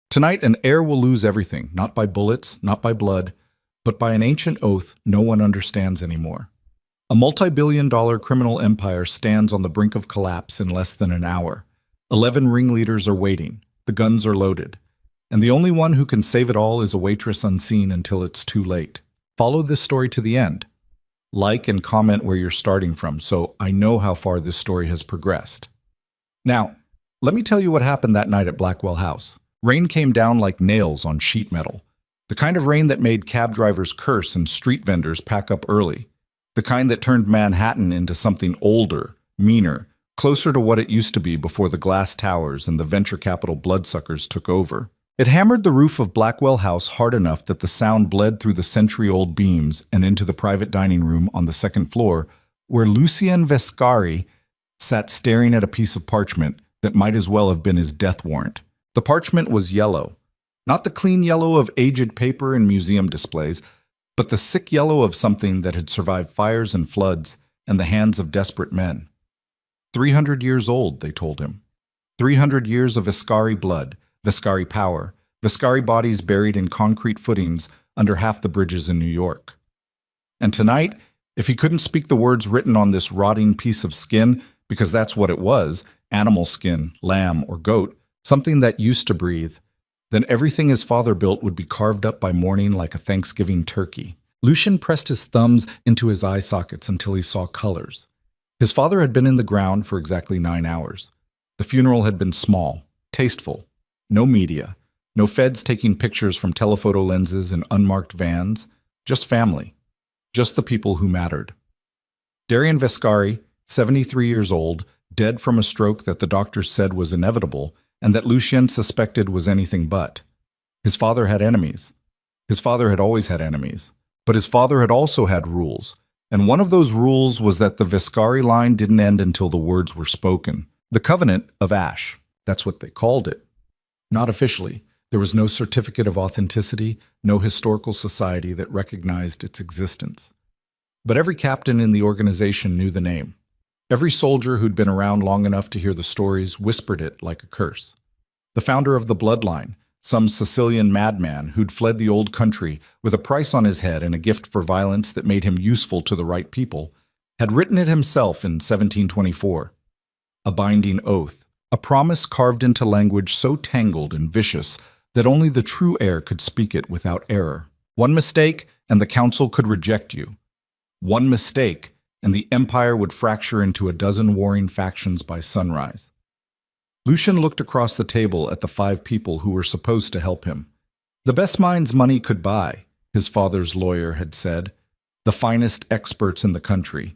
Tonight, an heir will lose everything, not by bullets, not by blood, but by an ancient oath no one understands anymore. A multi-billion-dollar criminal empire stands on the brink of collapse in less than an hour. 11 ringleaders are waiting. The guns are loaded. And the only one who can save it all is a waitress unseen until it's too late. Follow this story to the end. Like and comment where you're starting from so I know how far this story has progressed. Now, let me tell you what happened that night at Blackwell House. Rain came down like nails on sheet metal. The kind of rain that made cab drivers curse and street vendors pack up early. The kind that turned Manhattan into something older, meaner, closer to what it used to be before the glass towers and the venture capital bloodsuckers took over. It hammered the roof of Blackwell House hard enough that the sound bled through the century-old beams and into the private dining room on the second floor, where Lucien Vescari sat staring at a piece of parchment that might as well have been his death warrant. The parchment was yellow, not the clean yellow of aged paper and museum displays, but the sick yellow of something that had survived fires and floods and the hands of desperate men. 300 years old, they told him. 300 years of Vescari blood, Vescari power, Vescari bodies buried in concrete footings under half the bridges in New York. And tonight, if he couldn't speak the words written on this rotting piece of skin, because that's what it was, animal skin, lamb or goat, something that used to breathe, then everything his father built would be carved up by morning like a Thanksgiving turkey. Lucien pressed his thumbs into his eye sockets until he saw colors. His father had been in the ground for exactly 9 hours. The funeral had been small, tasteful, no media, no feds taking pictures from telephoto lenses in unmarked vans, just family, just the people who mattered. Darian Vescari, 73 years old, dead from a stroke that the doctors said was inevitable and that Lucien suspected was anything but. His father had enemies. His father had always had enemies. But his father had also had rules. And one of those rules was that the Vescari line didn't end until the words were spoken. The Covenant of Ash. That's what they called it. Not officially. There was no certificate of authenticity, no historical society that recognized its existence. But every captain in the organization knew the name. Every soldier who'd been around long enough to hear the stories whispered it like a curse. The founder of the bloodline, some Sicilian madman who'd fled the old country with a price on his head and a gift for violence that made him useful to the right people, had written it himself in 1724. A binding oath, a promise carved into language so tangled and vicious that only the true heir could speak it without error. One mistake, and the council could reject you. One mistake, and the empire would fracture into a dozen warring factions by sunrise. Lucien looked across the table at the 5 people who were supposed to help him. The best minds money could buy, his father's lawyer had said, the finest experts in the country.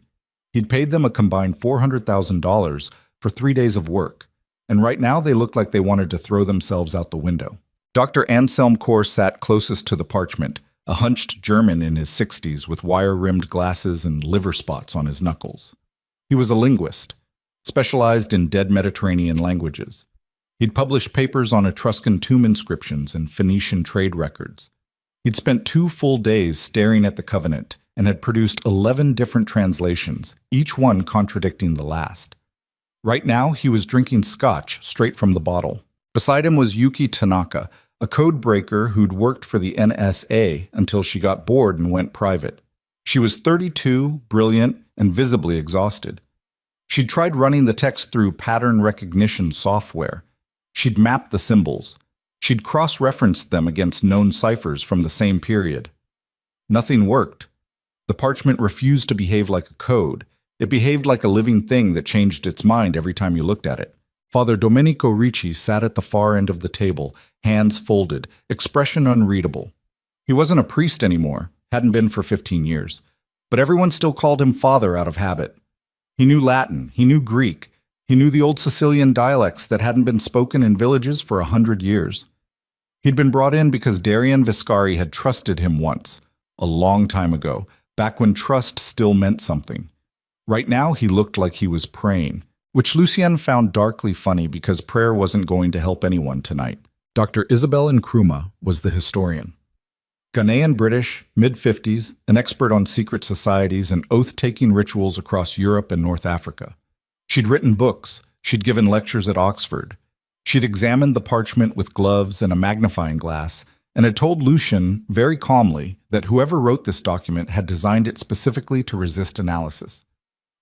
He'd paid them a combined $400,000 for 3 days of work, and right now they looked like they wanted to throw themselves out the window. Dr. Anselm Kors sat closest to the parchment, a hunched German in his 60s with wire-rimmed glasses and liver spots on his knuckles. He was a linguist, specialized in dead Mediterranean languages. He'd published papers on Etruscan tomb inscriptions and Phoenician trade records. He'd spent 2 full days staring at the Covenant and had produced 11 different translations, each one contradicting the last. Right now, he was drinking scotch straight from the bottle. Beside him was Yuki Tanaka, a code breaker who'd worked for the NSA until she got bored and went private. She was 32, brilliant, and visibly exhausted. She'd tried running the text through pattern recognition software. She'd mapped the symbols. She'd cross-referenced them against known ciphers from the same period. Nothing worked. The parchment refused to behave like a code. It behaved like a living thing that changed its mind every time you looked at it. Father Domenico Ricci sat at the far end of the table, hands folded, expression unreadable. He wasn't a priest anymore, hadn't been for 15 years, but everyone still called him Father out of habit. He knew Latin, he knew Greek, he knew the old Sicilian dialects that hadn't been spoken in villages for 100 years. He'd been brought in because Darian Vescari had trusted him once, a long time ago, back when trust still meant something. Right now he looked like he was praying, which Lucien found darkly funny because prayer wasn't going to help anyone tonight. Dr. Isabel Nkrumah was the historian. Ghanaian British, mid-50s, an expert on secret societies and oath-taking rituals across Europe and North Africa. She'd written books, she'd given lectures at Oxford. She'd examined the parchment with gloves and a magnifying glass and had told Lucian very calmly that whoever wrote this document had designed it specifically to resist analysis.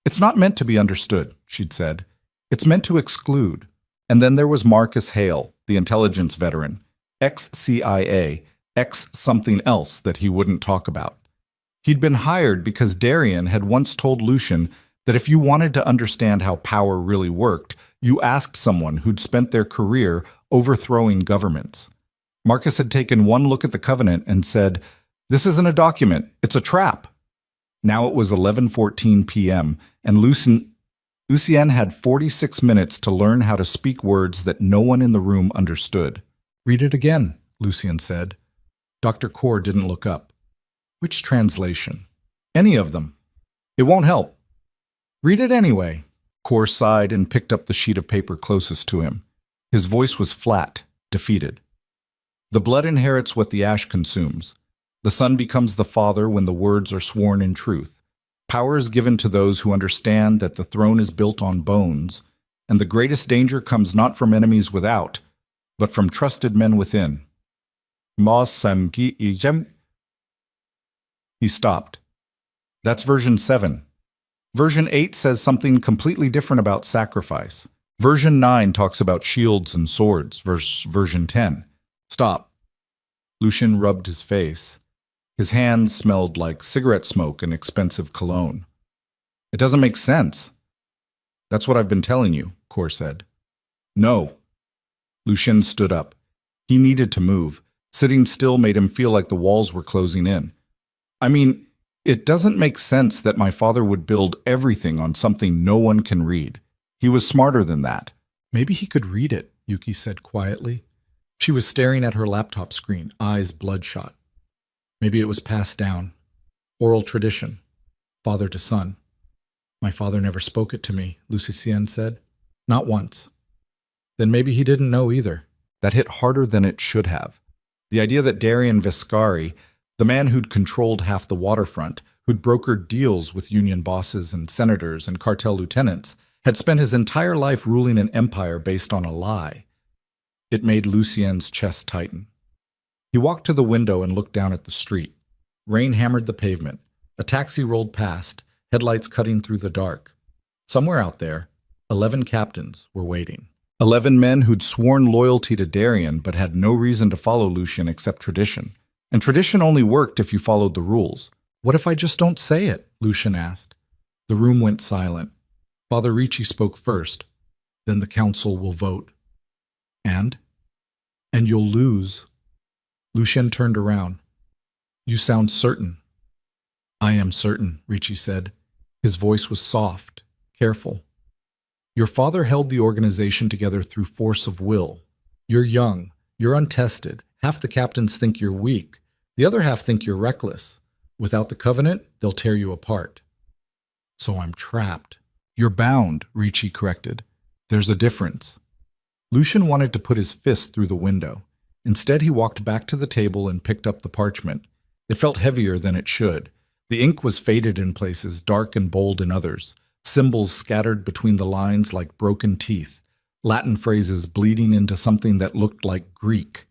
It's not meant to be understood, she'd said. It's meant to exclude. And then there was Marcus Hale, the intelligence veteran, ex-CIA, ex-something else that he wouldn't talk about. He'd been hired because Darian had once told Lucian that if you wanted to understand how power really worked, you asked someone who'd spent their career overthrowing governments. Marcus had taken one look at the Covenant and said, "This isn't a document, it's a trap." Now it was 11:14 p.m., and Lucien had 46 minutes to learn how to speak words that no one in the room understood. "Read it again," Lucien said. Dr. Core didn't look up. "Which translation?" "Any of them." "It won't help." "Read it anyway." Core sighed and picked up the sheet of paper closest to him. His voice was flat, defeated. "The blood inherits what the ash consumes. The son becomes the father when the words are sworn in truth. Power is given to those who understand that the throne is built on bones, and the greatest danger comes not from enemies without, but from trusted men within." He stopped. "That's version 7. Version 8 says something completely different about sacrifice. Version 9 talks about shields and swords. Version 10. Stop." Lucien rubbed his face. His hands smelled like cigarette smoke and expensive cologne. "It doesn't make sense." "That's what I've been telling you," Core said. "No." Lucien stood up. He needed to move. Sitting still made him feel like the walls were closing in. "I mean, it doesn't make sense that my father would build everything on something no one can read. He was smarter than that." "Maybe he could read it," Yuki said quietly. She was staring at her laptop screen, eyes bloodshot. "Maybe it was passed down. Oral tradition. Father to son." "My father never spoke it to me," Lucien said. "Not once." "Then maybe he didn't know either." That hit harder than it should have. The idea that Darian Viscari, the man who'd controlled half the waterfront, who'd brokered deals with union bosses and senators and cartel lieutenants, had spent his entire life ruling an empire based on a lie. It made Lucien's chest tighten. He walked to the window and looked down at the street. Rain hammered the pavement. A taxi rolled past, headlights cutting through the dark. Somewhere out there, 11 captains were waiting. 11 men who'd sworn loyalty to Darian but had no reason to follow Lucien except tradition. And tradition only worked if you followed the rules. "What if I just don't say it?" Lucien asked. The room went silent. Father Ricci spoke first. "Then the council will vote." And you'll lose." Lucien turned around. "You sound certain." "I am certain," Ricci said. His voice was soft, careful. "Your father held the organization together through force of will. You're young. You're untested. Half the captains think you're weak. The other half think you're reckless. Without the Covenant, they'll tear you apart." "So I'm trapped." "You're bound," Ricci corrected. "There's a difference." Lucien wanted to put his fist through the window. Instead, he walked back to the table and picked up the parchment. It felt heavier than it should. The ink was faded in places, dark and bold in others. Symbols scattered between the lines like broken teeth. Latin phrases bleeding into something that looked like Greek.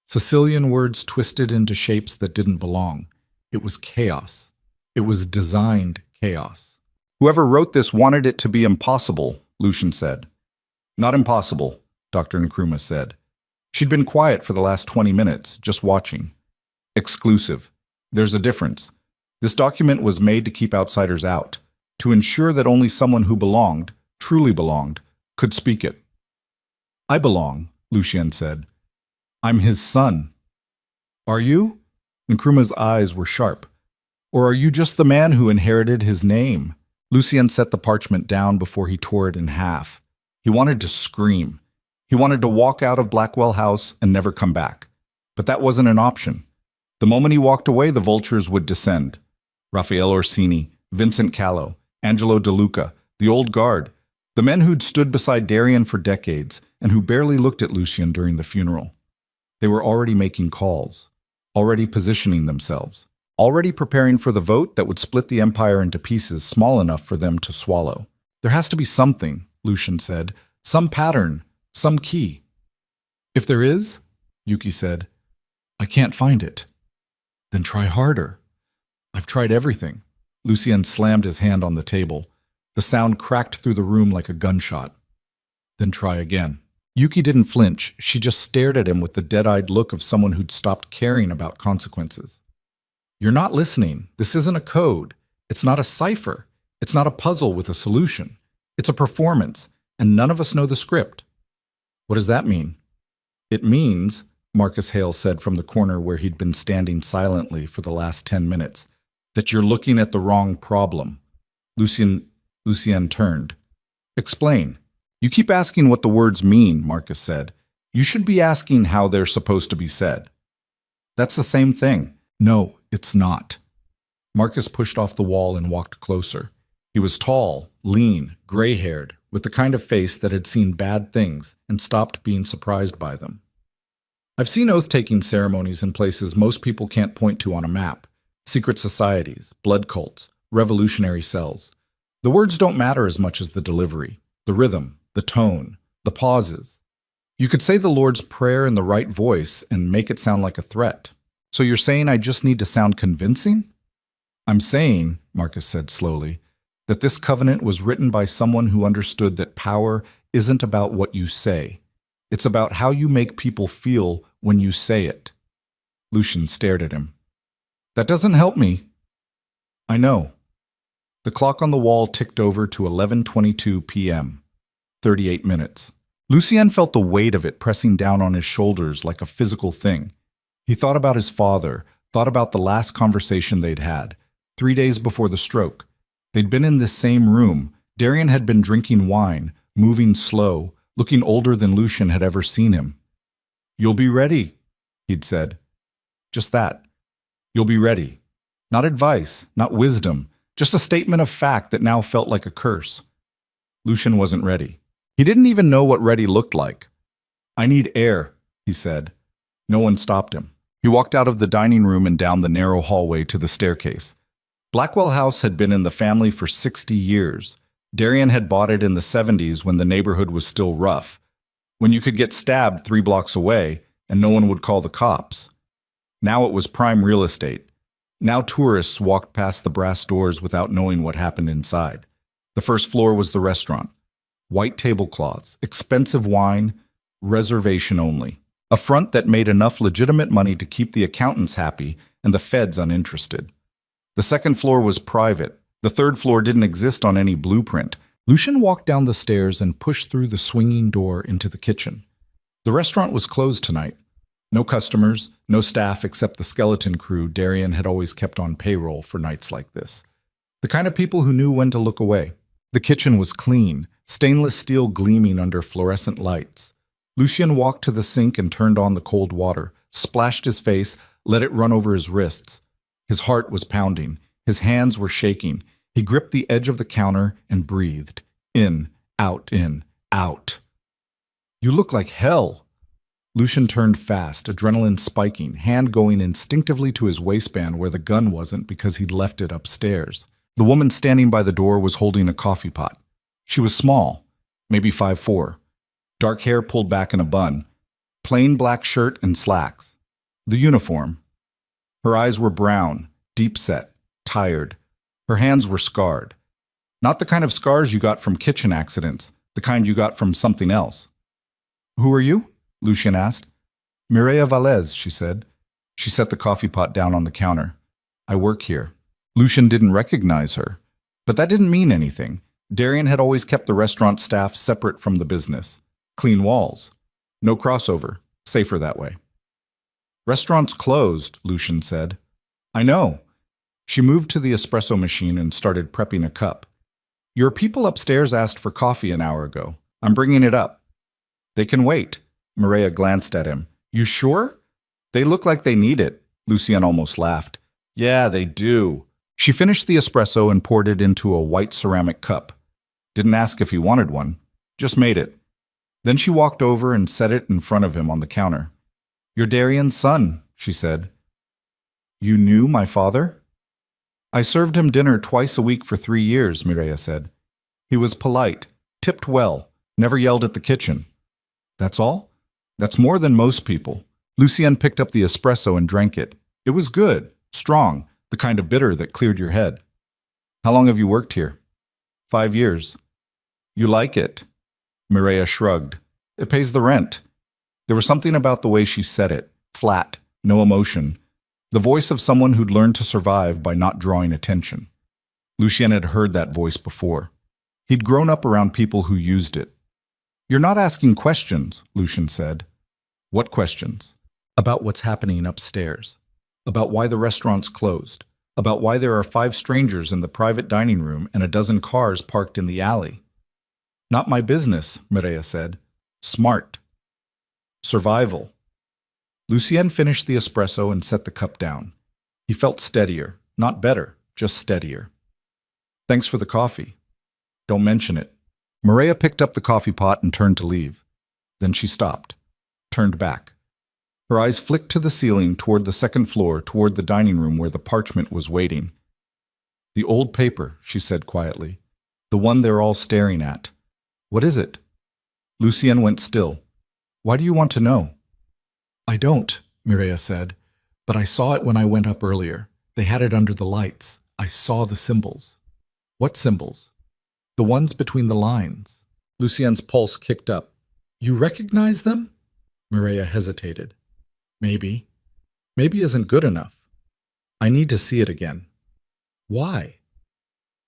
Sicilian words twisted into shapes that didn't belong. It was chaos. It was designed chaos. "Whoever wrote this wanted it to be impossible," Lucien said. "Not impossible," Dr. Nkrumah said. She'd been quiet for the last 20 minutes, just watching. "Exclusive. There's a difference. This document was made to keep outsiders out, to ensure that only someone who belonged, truly belonged, could speak it." "I belong," Lucien said. "I'm his son." "Are you?" Nkrumah's eyes were sharp. "Or are you just the man who inherited his name?" Lucien set the parchment down before he tore it in half. He wanted to scream. He wanted to walk out of Blackwell House and never come back. But that wasn't an option. The moment he walked away, the vultures would descend. Raphael Orsini, Vincent Callo, Angelo De Luca, the old guard, the men who'd stood beside Darian for decades and who barely looked at Lucien during the funeral. They were already making calls, already positioning themselves, already preparing for the vote that would split the empire into pieces small enough for them to swallow. "There has to be something," Lucien said, "some pattern, some key." If there is, Yuki said, I can't find it. Then try harder. I've tried everything. Lucien slammed his hand on the table. The sound cracked through the room like a gunshot. Then try again. Yuki didn't flinch. She just stared at him with the dead-eyed look of someone who'd stopped caring about consequences. You're not listening. This isn't a code. It's not a cipher. It's not a puzzle with a solution. It's a performance, and none of us know the script. What does that mean? It means, Marcus Hale said from the corner where he'd been standing silently for the last 10 minutes, that you're looking at the wrong problem. Lucien turned. Explain. You keep asking what the words mean, Marcus said. You should be asking how they're supposed to be said. That's the same thing. No, it's not. Marcus pushed off the wall and walked closer. He was tall, lean, gray-haired, with the kind of face that had seen bad things and stopped being surprised by them. I've seen oath-taking ceremonies in places most people can't point to on a map. Secret societies, blood cults, revolutionary cells. The words don't matter as much as the delivery, the rhythm, the tone, the pauses. You could say the Lord's Prayer in the right voice and make it sound like a threat. So you're saying I just need to sound convincing? I'm saying, Marcus said slowly, that this covenant was written by someone who understood that power isn't about what you say. It's about how you make people feel when you say it. Lucien stared at him. That doesn't help me. I know. The clock on the wall ticked over to 11:22 p.m. 38 minutes. Lucien felt the weight of it pressing down on his shoulders like a physical thing. He thought about his father, thought about the last conversation they'd had, 3 days before the stroke. They'd been in this same room. Darian had been drinking wine, moving slow, looking older than Lucien had ever seen him. You'll be ready, he'd said. Just that. You'll be ready. Not advice, not wisdom, just a statement of fact that now felt like a curse. Lucien wasn't ready. He didn't even know what ready looked like. I need air, he said. No one stopped him. He walked out of the dining room and down the narrow hallway to the staircase. Blackwell House had been in the family for 60 years. Darian had bought it in the 70s when the neighborhood was still rough, when you could get stabbed 3 blocks away and no one would call the cops. Now it was prime real estate. Now tourists walked past the brass doors without knowing what happened inside. The first floor was the restaurant. White tablecloths, expensive wine, reservation only. A front that made enough legitimate money to keep the accountants happy and the feds uninterested. The second floor was private. The third floor didn't exist on any blueprint. Lucien walked down the stairs and pushed through the swinging door into the kitchen. The restaurant was closed tonight. No customers, no staff except the skeleton crew Darian had always kept on payroll for nights like this. The kind of people who knew when to look away. The kitchen was clean, stainless steel gleaming under fluorescent lights. Lucien walked to the sink and turned on the cold water, splashed his face, let it run over his wrists. His heart was pounding. His hands were shaking. He gripped the edge of the counter and breathed. In, out, in, out. You look like hell. Lucien turned fast, adrenaline spiking, hand going instinctively to his waistband where the gun wasn't because he'd left it upstairs. The woman standing by the door was holding a coffee pot. She was small, maybe 5'4". Dark hair pulled back in a bun. Plain black shirt and slacks. The uniform. Her eyes were brown, deep-set, tired. Her hands were scarred. Not the kind of scars you got from kitchen accidents, the kind you got from something else. Who are you? Lucien asked. Mireia Valles, she said. She set the coffee pot down on the counter. I work here. Lucien didn't recognize her. But that didn't mean anything. Darian had always kept the restaurant staff separate from the business. Clean walls. No crossover. Safer that way. Restaurant's closed, Lucien said. I know. She moved to the espresso machine and started prepping a cup. Your people upstairs asked for coffee an hour ago. I'm bringing it up. They can wait. Mireia glanced at him. You sure? They look like they need it. Lucien almost laughed. Yeah, they do. She finished the espresso and poured it into a white ceramic cup. Didn't ask if he wanted one. Just made it. Then she walked over and set it in front of him on the counter. You're Darian's son, she said. You knew my father? I served him dinner twice a week for 3 years, Mireia said. He was polite, tipped well, never yelled at the kitchen. That's all? That's more than most people. Lucienne picked up the espresso and drank it. It was good, strong, the kind of bitter that cleared your head. How long have you worked here? 5 years. You like it? Mireia shrugged. It pays the rent. There was something about the way she said it, flat, no emotion, the voice of someone who'd learned to survive by not drawing attention. Lucien had heard that voice before. He'd grown up around people who used it. You're not asking questions, Lucien said. What questions? About what's happening upstairs. About why the restaurant's closed. About why there are 5 strangers in the private dining room and a dozen cars parked in the alley. Not my business, Mireia said. Smart. Survival. Lucien finished the espresso and set the cup down. He felt steadier, not better, just steadier. Thanks for the coffee. Don't mention it. Mireia picked up the coffee pot and turned to leave. Then she stopped, turned back. Her eyes flicked to the ceiling toward the second floor, toward the dining room where the parchment was waiting. The old paper, she said quietly. The one they're all staring at. What is it? Lucien went still. Why do you want to know? I don't, Mireia said, but I saw it when I went up earlier. They had it under the lights. I saw the symbols. What symbols? The ones between the lines. Lucien's pulse kicked up. You recognize them? Mireia hesitated. Maybe. Maybe isn't good enough. I need to see it again. Why?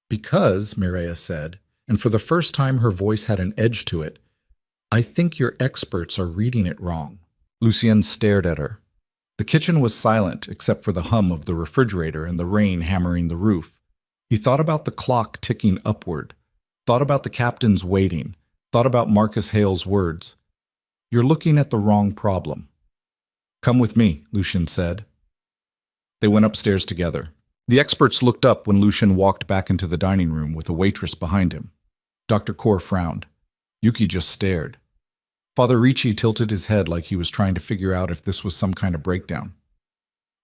Because, Mireia said, and for the first time her voice had an edge to it, I think your experts are reading it wrong. Lucien stared at her. The kitchen was silent except for the hum of the refrigerator and the rain hammering the roof. He thought about the clock ticking upward, thought about the captains waiting, thought about Marcus Hale's words. You're looking at the wrong problem. Come with me, Lucien said. They went upstairs together. The experts looked up when Lucien walked back into the dining room with a waitress behind him. Dr. Kaur frowned. Yuki just stared. Father Ricci tilted his head like he was trying to figure out if this was some kind of breakdown.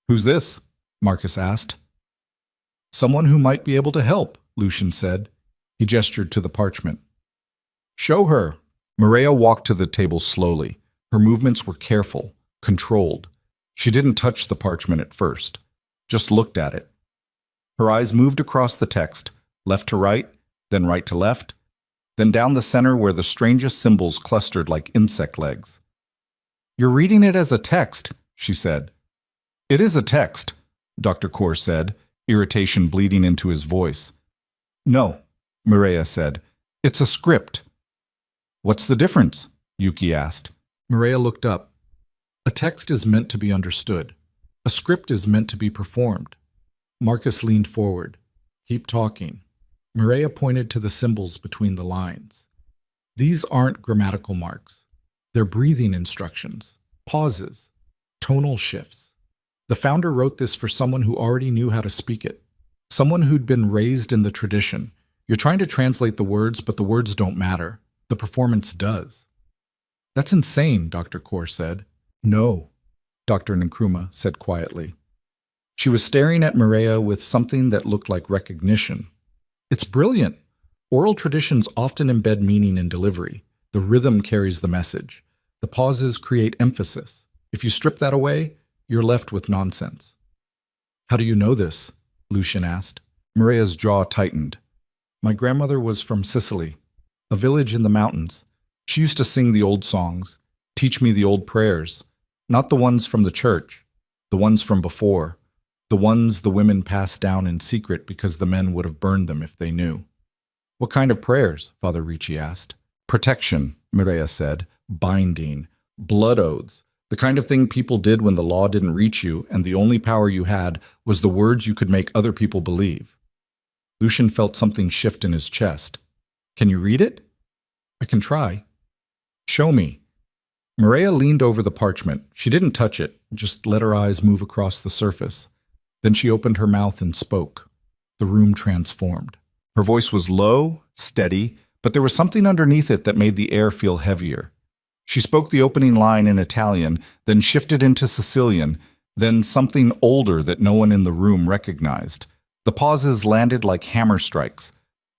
Who's this? Marcus asked. Someone who might be able to help, Lucien said. He gestured to the parchment. Show her. Mireia walked to the table slowly. Her movements were careful, controlled. She didn't touch the parchment at first, just looked at it. Her eyes moved across the text, left to right, then right to left, then down the center where the strangest symbols clustered like insect legs. You're reading it as a text, she said. It is a text, Dr. Kaur said, irritation bleeding into his voice. No, Mireia said. It's a script. What's the difference? Yuki asked. Mireia looked up. A text is meant to be understood. A script is meant to be performed. Marcus leaned forward. Keep talking. Mireia pointed to the symbols between the lines. These aren't grammatical marks. They're breathing instructions, pauses, tonal shifts. The founder wrote this for someone who already knew how to speak it, someone who'd been raised in the tradition. You're trying to translate the words, but the words don't matter. The performance does. That's insane, Dr. Kaur said. No, Dr. Nkrumah said quietly. She was staring at Mireia with something that looked like recognition. It's brilliant. Oral traditions often embed meaning in delivery. The rhythm carries the message. The pauses create emphasis. If you strip that away, you're left with nonsense. How do you know this? Lucien asked. Mireia's jaw tightened. My grandmother was from Sicily, a village in the mountains. She used to sing the old songs, teach me the old prayers, not the ones from the church, the ones from before, the ones the women passed down in secret because the men would have burned them if they knew. What kind of prayers? Father Ricci asked. Protection, Mireia said. Binding. Blood oaths. The kind of thing people did when the law didn't reach you and the only power you had was the words you could make other people believe. Lucien felt something shift in his chest. Can you read it? I can try. Show me. Mireia leaned over the parchment. She didn't touch it, just let her eyes move across the surface. Then she opened her mouth and spoke. The room transformed. Her voice was low, steady, but there was something underneath it that made the air feel heavier. She spoke the opening line in Italian, then shifted into Sicilian, then something older that no one in the room recognized. The pauses landed like hammer strikes.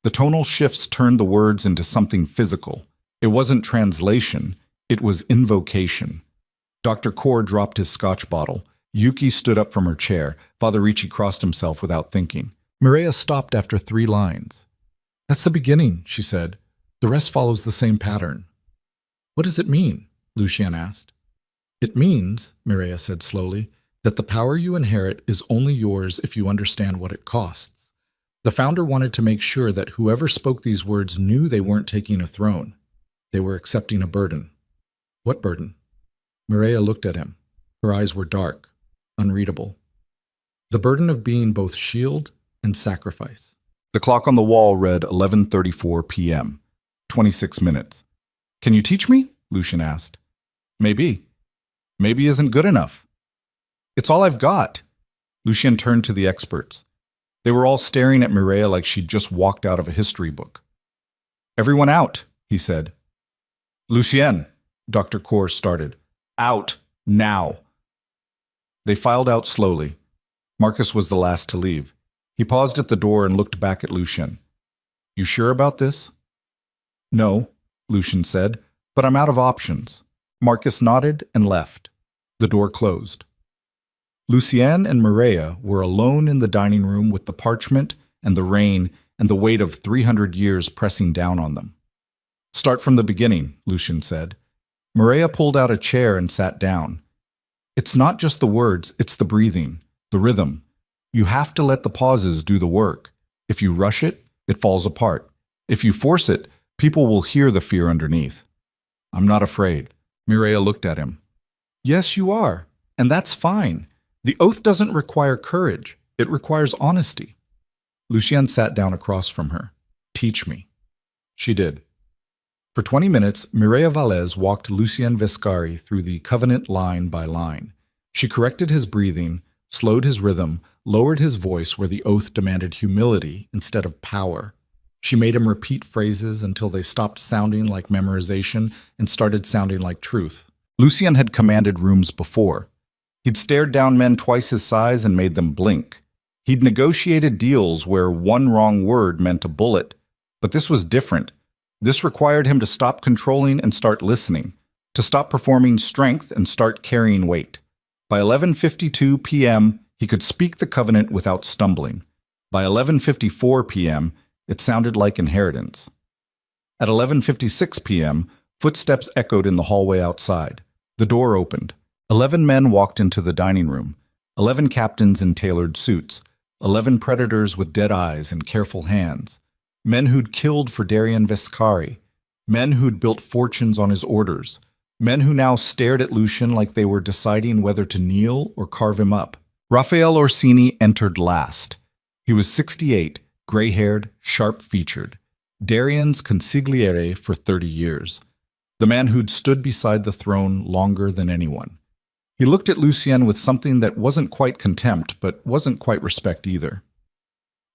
The tonal shifts turned the words into something physical. It wasn't translation. It was invocation. Dr. Kaur dropped his scotch bottle. Yuki stood up from her chair. Father Ricci crossed himself without thinking. Mireia stopped after 3 lines. "That's the beginning," she said. "The rest follows the same pattern." "What does it mean?" Lucien asked. "It means," Mireia said slowly, "that the power you inherit is only yours if you understand what it costs. The founder wanted to make sure that whoever spoke these words knew they weren't taking a throne. They were accepting a burden." "What burden?" Mireia looked at him. Her eyes were dark, unreadable. "The burden of being both shield and sacrifice." The clock on the wall read 11:34 p.m., 26 minutes. "Can you teach me?" Lucien asked. "Maybe. Maybe isn't good enough." "It's all I've got." Lucien turned to the experts. They were all staring at Mireia like she'd just walked out of a history book. "Everyone out," he said. "Lucien," Dr. Kaur started. "Out, now." They filed out slowly. Marcus was the last to leave. He paused at the door and looked back at Lucien. "You sure about this?" "No," Lucien said, "but I'm out of options." Marcus nodded and left. The door closed. Lucien and Mireia were alone in the dining room with the parchment and the rain and the weight of 300 years pressing down on them. "Start from the beginning," Lucien said. Mireia pulled out a chair and sat down. "It's not just the words, it's the breathing, the rhythm. You have to let the pauses do the work. If you rush it, it falls apart. If you force it, people will hear the fear underneath." "I'm not afraid." Mireia looked at him. "Yes, you are, and that's fine. The oath doesn't require courage. It requires honesty." Lucien sat down across from her. "Teach me." She did. For 20 minutes, Mireia Vallès walked Lucien Vescari through the covenant line by line. She corrected his breathing, slowed his rhythm, lowered his voice where the oath demanded humility instead of power. She made him repeat phrases until they stopped sounding like memorization and started sounding like truth. Lucien had commanded rooms before. He'd stared down men twice his size and made them blink. He'd negotiated deals where one wrong word meant a bullet. But this was different. This required him to stop controlling and start listening, to stop performing strength and start carrying weight. By 11:52 p.m., he could speak the covenant without stumbling. By 11:54 p.m., it sounded like inheritance. At 11:56 p.m., footsteps echoed in the hallway outside. The door opened. 11 men walked into the dining room. 11 captains in tailored suits. 11 predators with dead eyes and careful hands. Men who'd killed for Darien Vescari. Men who'd built fortunes on his orders. Men who now stared at Lucien like they were deciding whether to kneel or carve him up. Raphael Orsini entered last. He was 68, gray-haired, sharp-featured. Darien's consigliere for 30 years. The man who'd stood beside the throne longer than anyone. He looked at Lucien with something that wasn't quite contempt, but wasn't quite respect either.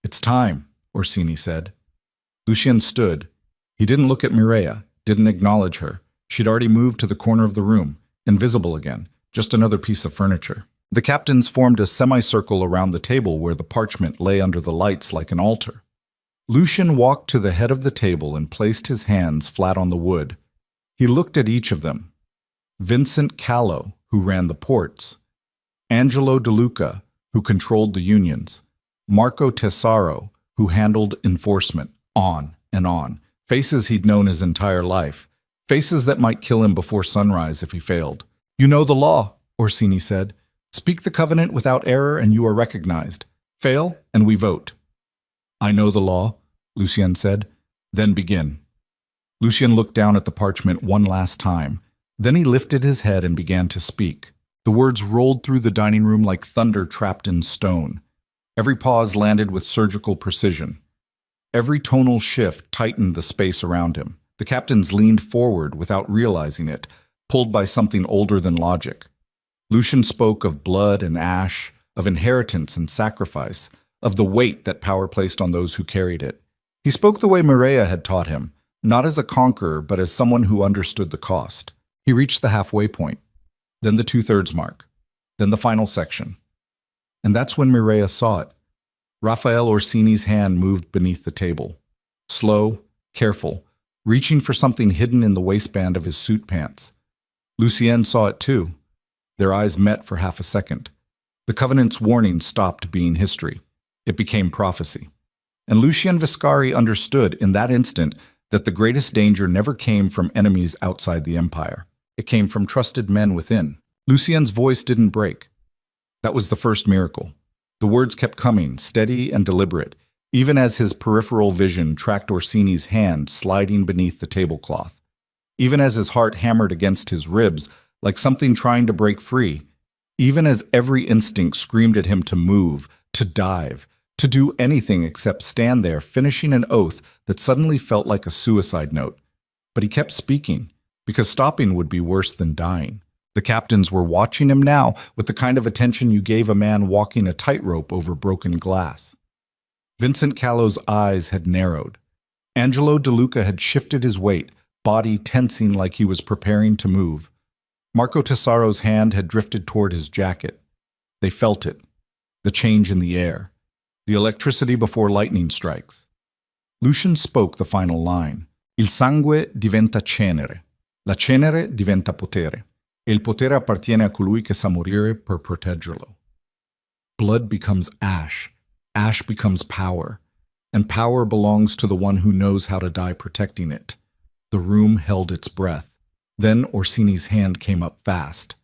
"It's time," Orsini said. Lucien stood. He didn't look at Mireia, didn't acknowledge her. She'd already moved to the corner of the room, invisible again, just another piece of furniture. The captains formed a semicircle around the table where the parchment lay under the lights like an altar. Lucien walked to the head of the table and placed his hands flat on the wood. He looked at each of them. Vincent Callo, who ran the ports. Angelo De Luca, who controlled the unions. Marco Tessaro, who handled enforcement. On and on. Faces he'd known his entire life. Faces that might kill him before sunrise if he failed. "You know the law," Orsini said. "Speak the covenant without error and you are recognized. Fail and we vote." "I know the law," Lucien said. "Then begin." Lucien looked down at the parchment one last time. Then he lifted his head and began to speak. The words rolled through the dining room like thunder trapped in stone. Every pause landed with surgical precision. Every tonal shift tightened the space around him. The captains leaned forward without realizing it, pulled by something older than logic. Lucien spoke of blood and ash, of inheritance and sacrifice, of the weight that power placed on those who carried it. He spoke the way Mireia had taught him, not as a conqueror, but as someone who understood the cost. He reached the halfway point, then the 2/3 mark, then the final section. And that's when Mireia saw it. Raphael Orsini's hand moved beneath the table. Slow, careful, reaching for something hidden in the waistband of his suit pants. Lucien saw it too. Their eyes met for half a second. The Covenant's warning stopped being history. It became prophecy. And Lucien Viscari understood in that instant that the greatest danger never came from enemies outside the Empire. It came from trusted men within. Lucien's voice didn't break. That was the first miracle. The words kept coming, steady and deliberate, even as his peripheral vision tracked Orsini's hand sliding beneath the tablecloth. Even as his heart hammered against his ribs like something trying to break free. Even as every instinct screamed at him to move, to dive, to do anything except stand there, finishing an oath that suddenly felt like a suicide note. But he kept speaking, because stopping would be worse than dying. The captains were watching him now with the kind of attention you gave a man walking a tightrope over broken glass. Vincent Callow's eyes had narrowed. Angelo De Luca had shifted his weight, body tensing like he was preparing to move. Marco Tessaro's hand had drifted toward his jacket. They felt it, the change in the air, the electricity before lightning strikes. Lucien spoke the final line. Il sangue diventa cenere. La cenere diventa potere. E il potere appartiene a colui che sa morire per proteggerlo. Blood becomes ash. Ash becomes power. And power belongs to the one who knows how to die protecting it. The room held its breath. Then Orsini's hand came up fast.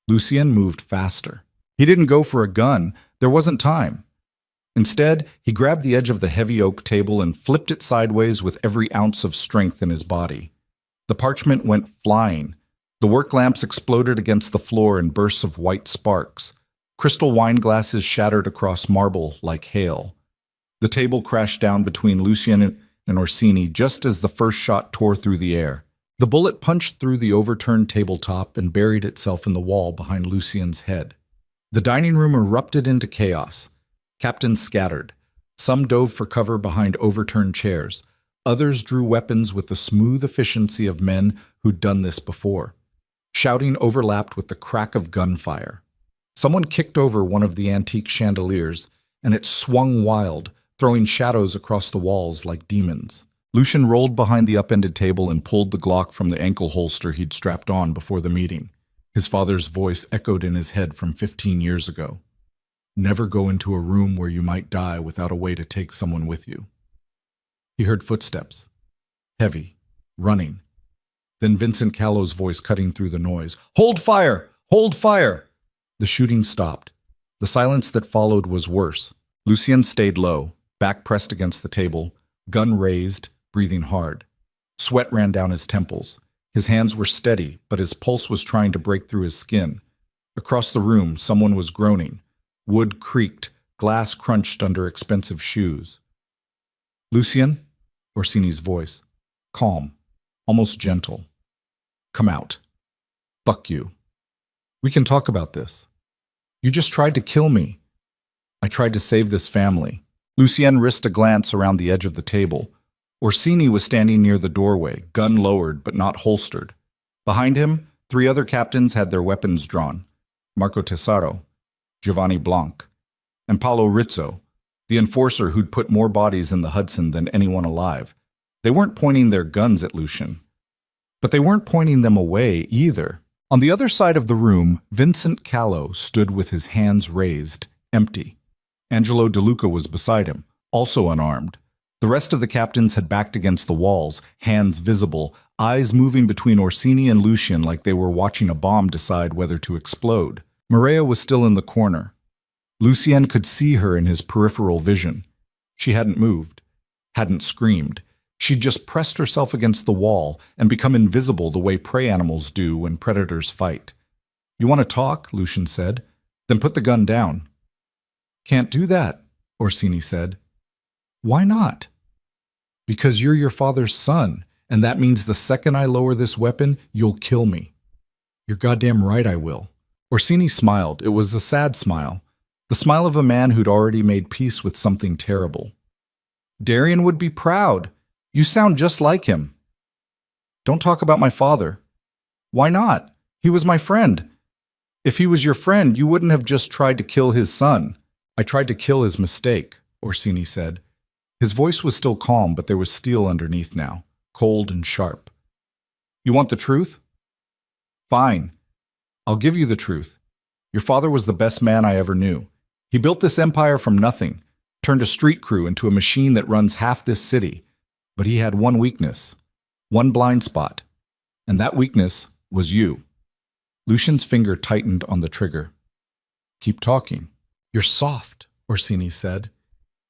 Lucien moved faster. He didn't go for a gun. There wasn't time. Instead, he grabbed the edge of the heavy oak table and flipped it sideways with every ounce of strength in his body. The parchment went flying. The work lamps exploded against the floor in bursts of white sparks. Crystal wine glasses shattered across marble like hail. The table crashed down between Lucien and Orsini just as the first shot tore through the air. The bullet punched through the overturned tabletop and buried itself in the wall behind Lucien's head. The dining room erupted into chaos. Captains scattered. Some dove for cover behind overturned chairs. Others drew weapons with the smooth efficiency of men who'd done this before. Shouting overlapped with the crack of gunfire. Someone kicked over one of the antique chandeliers, and it swung wild, throwing shadows across the walls like demons. Lucien rolled behind the upended table and pulled the Glock from the ankle holster he'd strapped on before the meeting. His father's voice echoed in his head from 15 years ago. Never go into a room where you might die without a way to take someone with you. He heard footsteps. Heavy. Running. Then Vincent Callow's voice cutting through the noise. Hold fire! Hold fire! The shooting stopped. The silence that followed was worse. Lucien stayed low, back pressed against the table, gun raised, breathing hard. Sweat ran down his temples. His hands were steady, but his pulse was trying to break through his skin. Across the room, someone was groaning. Wood creaked, glass crunched under expensive shoes. Lucien? Orsini's voice. Calm, almost gentle. Come out. Fuck you. We can talk about this. You just tried to kill me. I tried to save this family. Lucien risked a glance around the edge of the table. Orsini was standing near the doorway, gun lowered but not holstered. Behind him, 3 other captains had their weapons drawn. Marco Tessaro, Giovanni Blanc, and Paolo Rizzo, the enforcer who'd put more bodies in the Hudson than anyone alive. They weren't pointing their guns at Lucien. But they weren't pointing them away either. On the other side of the room, Vincent Callow stood with his hands raised, empty. Angelo De Luca was beside him, also unarmed. The rest of the captains had backed against the walls, hands visible, eyes moving between Orsini and Lucien like they were watching a bomb decide whether to explode. Maria was still in the corner. Lucien could see her in his peripheral vision. She hadn't moved, hadn't screamed. She'd just pressed herself against the wall and become invisible the way prey animals do when predators fight. You want to talk? Lucien said. Then put the gun down. Can't do that, Orsini said. Why not? Because you're your father's son, and that means the second I lower this weapon, you'll kill me. You're goddamn right I will. Orsini smiled. It was a sad smile. The smile of a man who'd already made peace with something terrible. Darian would be proud. You sound just like him. Don't talk about my father. Why not? He was my friend. If he was your friend, you wouldn't have just tried to kill his son. I tried to kill his mistake, Orsini said. His voice was still calm, but there was steel underneath now, cold and sharp. You want the truth? Fine. I'll give you the truth. Your father was the best man I ever knew. He built this empire from nothing, turned a street crew into a machine that runs half this city. But he had one weakness, one blind spot. And that weakness was you. Lucian's finger tightened on the trigger. Keep talking. You're soft, Orsini said.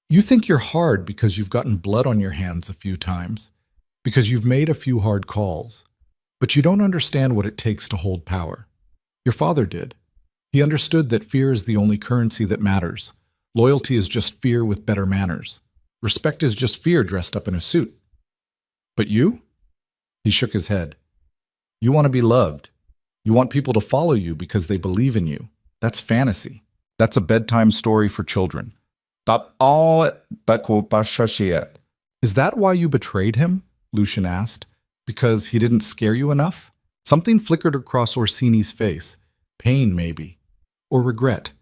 You think you're hard because you've gotten blood on your hands a few times, because you've made a few hard calls. But you don't understand what it takes to hold power. Your father did. He understood that fear is the only currency that matters. Loyalty is just fear with better manners. Respect is just fear dressed up in a suit. But you? He shook his head. You want to be loved. You want people to follow you because they believe in you. That's fantasy. That's a bedtime story for children. Is that why you betrayed him? Lucian asked. Because he didn't scare you enough? Something flickered across Orsini's face. Pain, maybe. Or regret.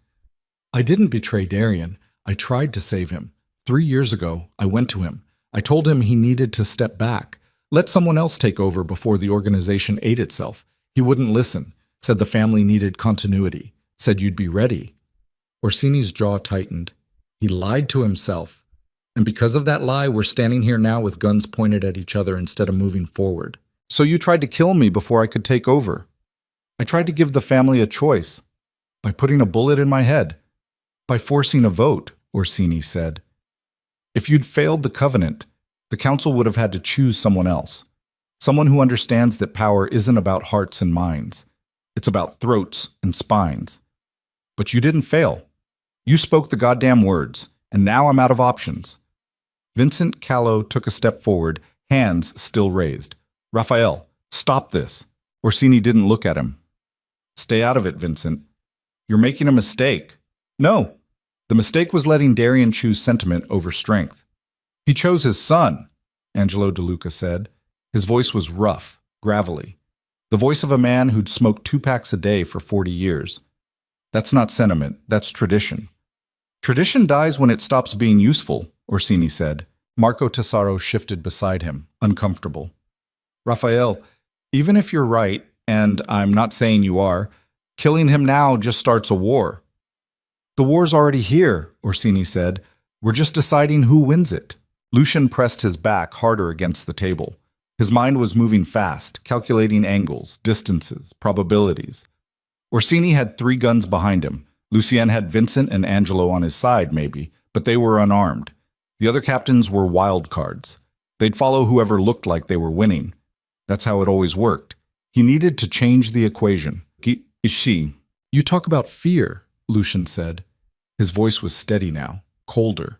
I didn't betray Darian. I tried to save him. 3 years ago, I went to him. I told him he needed to step back. Let someone else take over before the organization ate itself. He wouldn't listen. Said the family needed continuity. Said you'd be ready. Orsini's jaw tightened. He lied to himself. And because of that lie, we're standing here now with guns pointed at each other instead of moving forward. So you tried to kill me before I could take over. I tried to give the family a choice. By putting a bullet in my head. By forcing a vote, Orsini said. If you'd failed the covenant, the council would have had to choose someone else. Someone who understands that power isn't about hearts and minds. It's about throats and spines. But you didn't fail. You spoke the goddamn words, and now I'm out of options. Vincent Callow took a step forward, hands still raised. Raphael, stop this. Orsini didn't look at him. Stay out of it, Vincent. You're making a mistake. No. The mistake was letting Darian choose sentiment over strength. He chose his son, Angelo De Luca said. His voice was rough, gravelly. The voice of a man who'd smoked 2 packs a day for 40 years. That's not sentiment, that's tradition. Tradition dies when it stops being useful, Orsini said. Marco Tessaro shifted beside him, uncomfortable. Raphael, even if you're right, and I'm not saying you are, killing him now just starts a war. The war's already here, Orsini said. We're just deciding who wins it. Lucian pressed his back harder against the table. His mind was moving fast, calculating angles, distances, probabilities. Orsini had 3 guns behind him. Lucien had Vincent and Angelo on his side, maybe, but they were unarmed. The other captains were wild cards. They'd follow whoever looked like they were winning. That's how it always worked. He needed to change the equation. Ishi. You talk about fear, Lucian said. His voice was steady now, colder.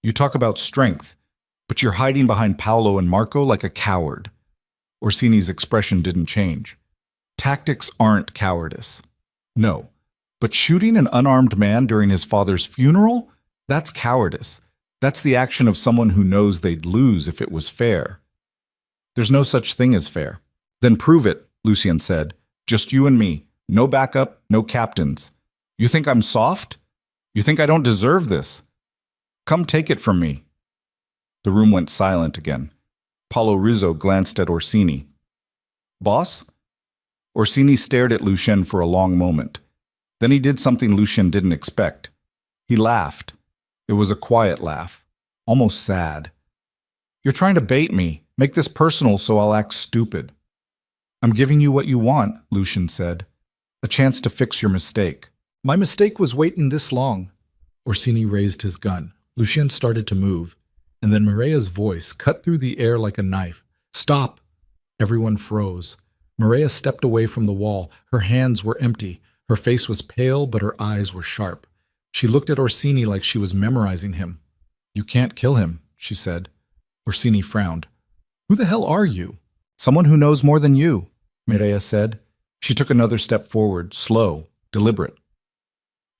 You talk about strength, but you're hiding behind Paolo and Marco like a coward. Orsini's expression didn't change. Tactics aren't cowardice. No. But shooting an unarmed man during his father's funeral? That's cowardice. That's the action of someone who knows they'd lose if it was fair. There's no such thing as fair. Then prove it, Lucien said. Just you and me. No backup, no captains. You think I'm soft? You think I don't deserve this? Come take it from me. The room went silent again. Paolo Rizzo glanced at Orsini. Boss? Orsini stared at Lucien for a long moment. Then he did something Lucien didn't expect. He laughed. It was a quiet laugh, almost sad. You're trying to bait me, make this personal so I'll act stupid. I'm giving you what you want, Lucien said. A chance to fix your mistake. My mistake was waiting this long. Orsini raised his gun. Lucien started to move, and then Mirea's voice cut through the air like a knife. Stop! Everyone froze. Mirea stepped away from the wall. Her hands were empty. Her face was pale, but her eyes were sharp. She looked at Orsini like she was memorizing him. You can't kill him, she said. Orsini frowned. Who the hell are you? Someone who knows more than you, Mirea said. She took another step forward, slow, deliberate.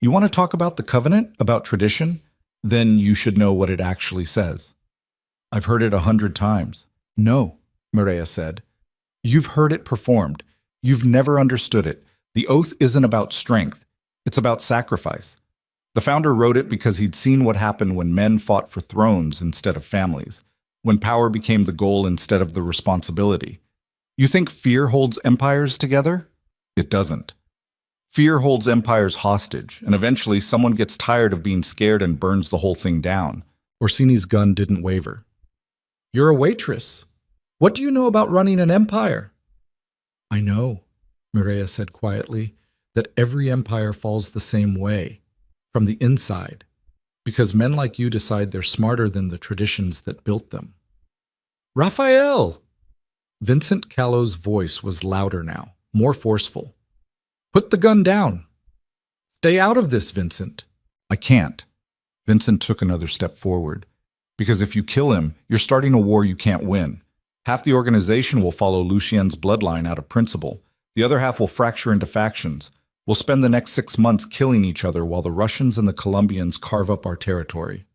You want to talk about the covenant, about tradition? Then you should know what it actually says. I've heard it 100 times. No, Mirea said. You've heard it performed. You've never understood it. The oath isn't about strength. It's about sacrifice. The founder wrote it because he'd seen what happened when men fought for thrones instead of families, when power became the goal instead of the responsibility. You think fear holds empires together? It doesn't. Fear holds empires hostage, and eventually someone gets tired of being scared and burns the whole thing down. Orsini's gun didn't waver. You're a waitress. What do you know about running an empire? I know, Mireia said quietly, that every empire falls the same way, from the inside, because men like you decide they're smarter than the traditions that built them. Raphael! Vincent Callow's voice was louder now, more forceful. Put the gun down. Stay out of this, Vincent. I can't. Vincent took another step forward. Because if you kill him, you're starting a war you can't win. Half the organization will follow Lucien's bloodline out of principle. The other half will fracture into factions. We'll spend the next 6 months killing each other while the Russians and the Colombians carve up our territory.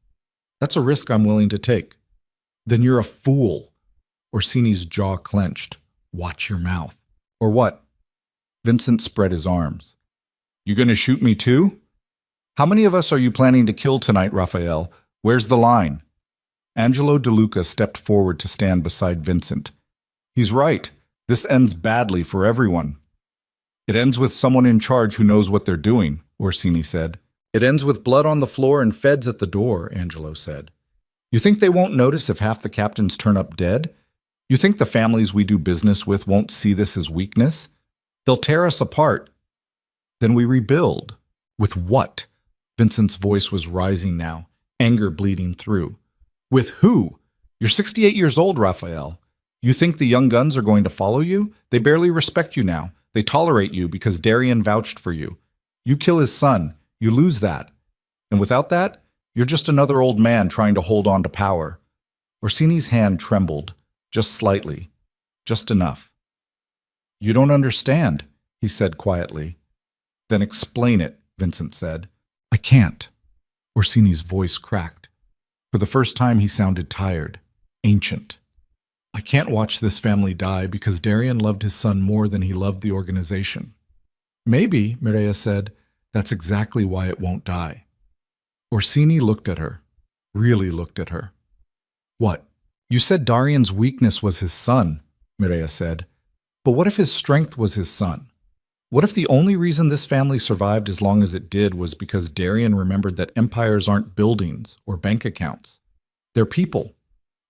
That's a risk I'm willing to take. Then you're a fool. Orsini's jaw clenched. Watch your mouth. Or what? Vincent spread his arms. You gonna shoot me too? How many of us are you planning to kill tonight, Raphael? Where's the line? Angelo De Luca stepped forward to stand beside Vincent. He's right. This ends badly for everyone. It ends with someone in charge who knows what they're doing, Orsini said. It ends with blood on the floor and feds at the door, Angelo said. You think they won't notice if half the captains turn up dead? You think the families we do business with won't see this as weakness? They'll tear us apart. Then we rebuild. With what? Vincent's voice was rising now, anger bleeding through. With who? You're 68 years old, Raphael. You think the young guns are going to follow you? They barely respect you now. They tolerate you because Darien vouched for you. You kill his son, you lose that. And without that, you're just another old man trying to hold on to power. Orsini's hand trembled, just slightly, just enough. You don't understand, he said quietly. Then explain it, Vincent said. I can't. Orsini's voice cracked. For the first time, he sounded tired, ancient. I can't watch this family die because Darien loved his son more than he loved the organization. Maybe, Mireia said, that's exactly why it won't die. Orsini looked at her, really looked at her. What? You said Darien's weakness was his son, Mireia said. But what if his strength was his son? What if the only reason this family survived as long as it did was because Darien remembered that empires aren't buildings or bank accounts? They're people.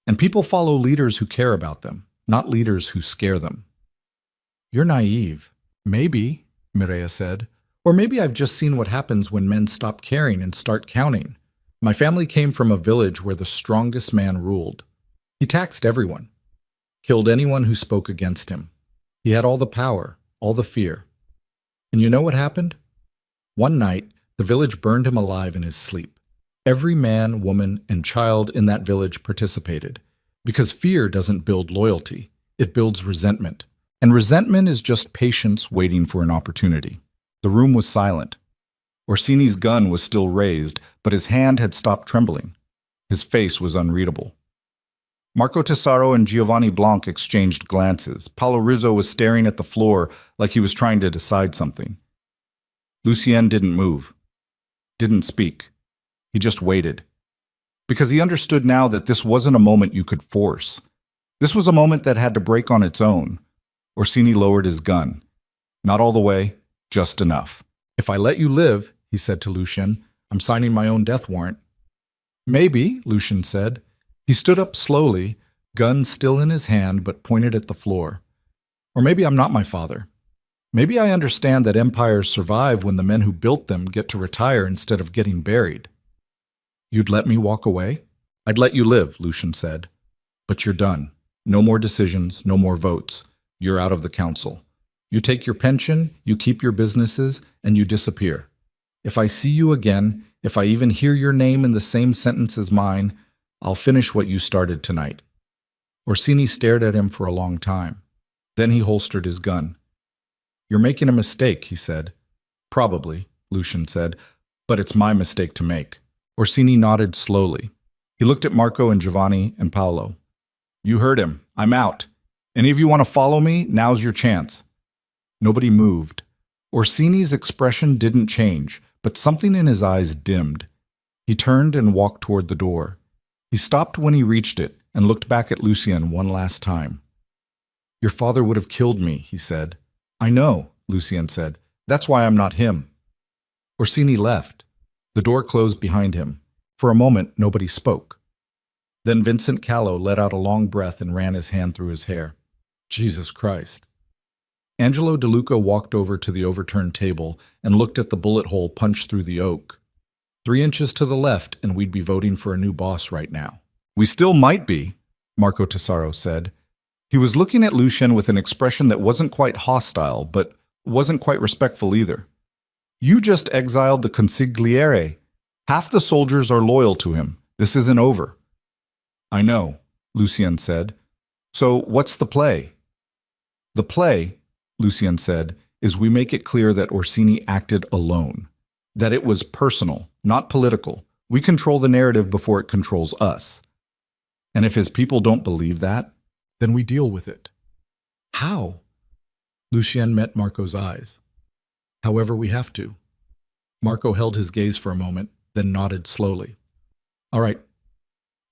And people follow leaders who care about them, not leaders who scare them. You're naive. Maybe, Mireia said. Or maybe I've just seen what happens when men stop caring and start counting. My family came from a village where the strongest man ruled. He taxed everyone, killed anyone who spoke against him. He had all the power, all the fear. And you know what happened? One night, the village burned him alive in his sleep. Every man, woman, and child in that village participated, because fear doesn't build loyalty, it builds resentment. And resentment is just patience waiting for an opportunity. The room was silent. Orsini's gun was still raised, but his hand had stopped trembling. His face was unreadable. Marco Tesaro and Giovanni Blanc exchanged glances. Paolo Rizzo was staring at the floor like he was trying to decide something. Lucien didn't move, didn't speak. He just waited. Because he understood now that this wasn't a moment you could force. This was a moment that had to break on its own. Orsini lowered his gun. Not all the way, just enough. If I let you live, he said to Lucien, I'm signing my own death warrant. Maybe, Lucien said. He stood up slowly, gun still in his hand but pointed at the floor. Or maybe I'm not my father. Maybe I understand that empires survive when the men who built them get to retire instead of getting buried. You'd let me walk away? I'd let you live, Lucien said. But you're done. No more decisions, no more votes. You're out of the council. You take your pension, you keep your businesses, and you disappear. If I see you again, if I even hear your name in the same sentence as mine, I'll finish what you started tonight. Orsini stared at him for a long time. Then he holstered his gun. You're making a mistake, he said. Probably, Lucien said, but it's my mistake to make. Orsini nodded slowly. He looked at Marco and Giovanni and Paolo. You heard him. I'm out. Any of you want to follow me? Now's your chance. Nobody moved. Orsini's expression didn't change, but something in his eyes dimmed. He turned and walked toward the door. He stopped when he reached it and looked back at Lucien one last time. Your father would have killed me, he said. I know, Lucien said. That's why I'm not him. Orsini left. The door closed behind him. For a moment, nobody spoke. Then Vincent Callow let out a long breath and ran his hand through his hair. Jesus Christ. Angelo De Luca walked over to the overturned table and looked at the bullet hole punched through the oak. 3 inches to the left, and we'd be voting for a new boss right now. We still might be, Marco Tesoro said. He was looking at Lucien with an expression that wasn't quite hostile, but wasn't quite respectful either. You just exiled the consigliere. Half the soldiers are loyal to him. This isn't over. I know, Lucien said. So what's the play? The play, Lucien said, is we make it clear that Orsini acted alone. That it was personal, not political. We control the narrative before it controls us. And if his people don't believe that, then we deal with it. How? Lucien met Marco's eyes. However we have to. Marco held his gaze for a moment, then nodded slowly. All right,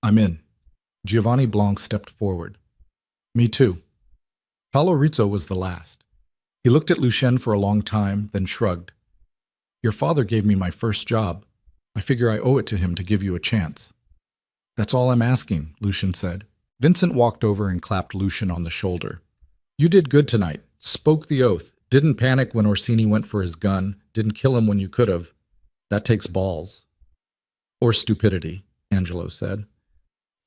I'm in. Giovanni Blanc stepped forward. Me too. Paolo Rizzo was the last. He looked at Lucien for a long time, then shrugged. Your father gave me my first job. I figure I owe it to him to give you a chance. That's all I'm asking, Lucien said. Vincent walked over and clapped Lucien on the shoulder. You did good tonight. Spoke the oath. Didn't panic when Orsini went for his gun. Didn't kill him when you could have. That takes balls. Or stupidity, Angelo said.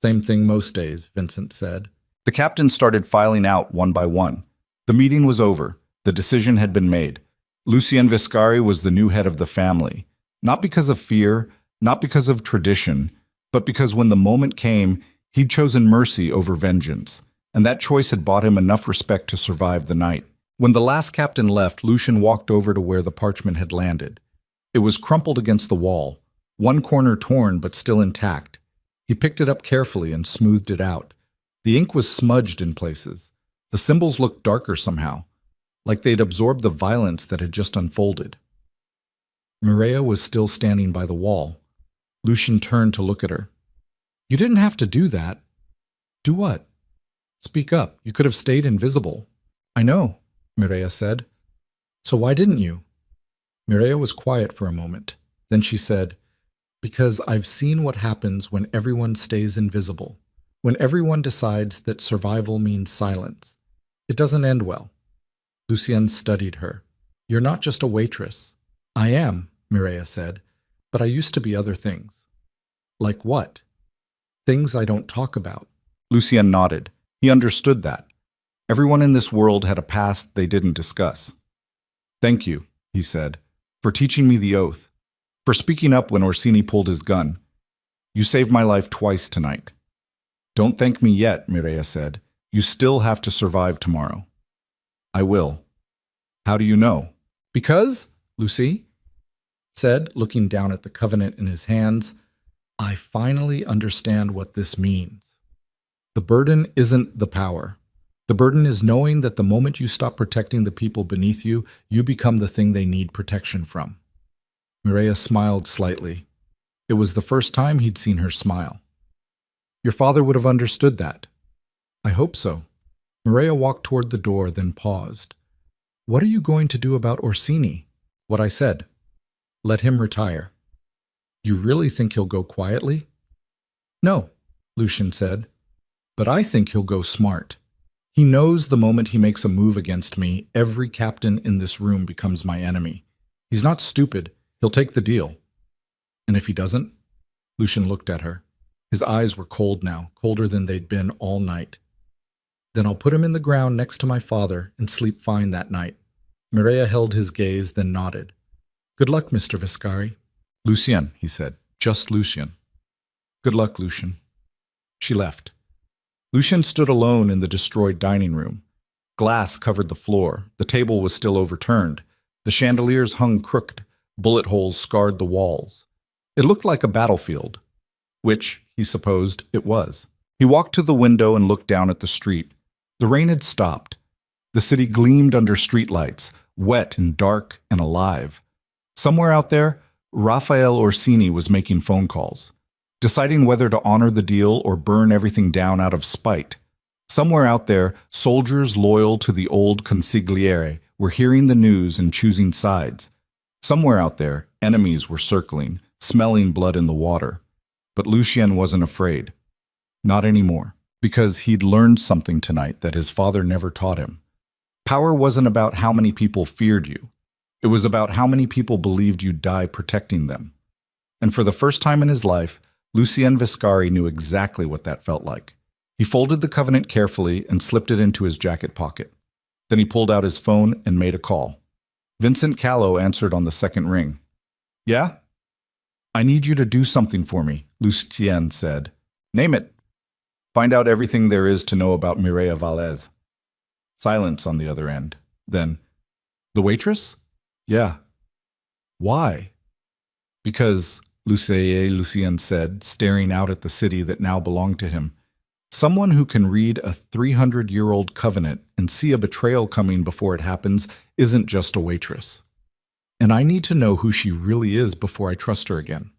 Same thing most days, Vincent said. The captain started filing out one by one. The meeting was over. The decision had been made. Lucien Viscari was the new head of the family. Not because of fear, not because of tradition, but because when the moment came, he'd chosen mercy over vengeance, and that choice had bought him enough respect to survive the night. When the last captain left, Lucien walked over to where the parchment had landed. It was crumpled against the wall, one corner torn but still intact. He picked it up carefully and smoothed it out. The ink was smudged in places. The symbols looked darker somehow, like they'd absorbed the violence that had just unfolded. Mireia was still standing by the wall. Lucien turned to look at her. You didn't have to do that. Do what? Speak up. You could have stayed invisible. I know, Mireia said. So why didn't you? Mireia was quiet for a moment. Then she said, because I've seen what happens when everyone stays invisible, when everyone decides that survival means silence. It doesn't end well. Lucien studied her. You're not just a waitress. I am, Mireia said, but I used to be other things. Like what? Things I don't talk about. Lucien nodded. He understood that. Everyone in this world had a past they didn't discuss. Thank you, he said, for teaching me the oath, for speaking up when Orsini pulled his gun. You saved my life twice tonight. Don't thank me yet, Mireia said. You still have to survive tomorrow. I will. How do you know? Because, Lucy said, looking down at the covenant in his hands, I finally understand what this means. The burden isn't the power. The burden is knowing that the moment you stop protecting the people beneath you, you become the thing they need protection from. Mireia smiled slightly. It was the first time he'd seen her smile. Your father would have understood that. I hope so. Mireia walked toward the door, then paused. What are you going to do about Orsini? What I said. Let him retire. You really think he'll go quietly? No, Lucien said. But I think he'll go smart. He knows the moment he makes a move against me, every captain in this room becomes my enemy. He's not stupid. He'll take the deal. And if he doesn't? Lucien looked at her. His eyes were cold now, colder than they'd been all night. Then I'll put him in the ground next to my father and sleep fine that night. Mireia held his gaze, then nodded. Good luck, Mr. Viscari. Lucien, he said. Just Lucien. Good luck, Lucien. She left. Lucien stood alone in the destroyed dining room. Glass covered the floor. The table was still overturned. The chandeliers hung crooked. Bullet holes scarred the walls. It looked like a battlefield, which, he supposed, it was. He walked to the window and looked down at the street. The rain had stopped. The city gleamed under streetlights, wet and dark and alive. Somewhere out there, Raphael Orsini was making phone calls, deciding whether to honor the deal or burn everything down out of spite. Somewhere out there, soldiers loyal to the old consigliere were hearing the news and choosing sides. Somewhere out there, enemies were circling, smelling blood in the water. But Lucien wasn't afraid. Not anymore, because he'd learned something tonight that his father never taught him. Power wasn't about how many people feared you. It was about how many people believed you'd die protecting them. And for the first time in his life, Lucien Viscari knew exactly what that felt like. He folded the covenant carefully and slipped it into his jacket pocket. Then he pulled out his phone and made a call. Vincent Callow answered on the second ring. "Yeah?" "I need you to do something for me," Lucien said. "Name it." "Find out everything there is to know about Mireia Vallès." Silence on the other end. Then, "The waitress?" "Yeah." "Why?" "Because," Lucien said, staring out at the city that now belonged to him, "someone who can read a 300-year-old covenant and see a betrayal coming before it happens isn't just a waitress. And I need to know who she really is before I trust her again."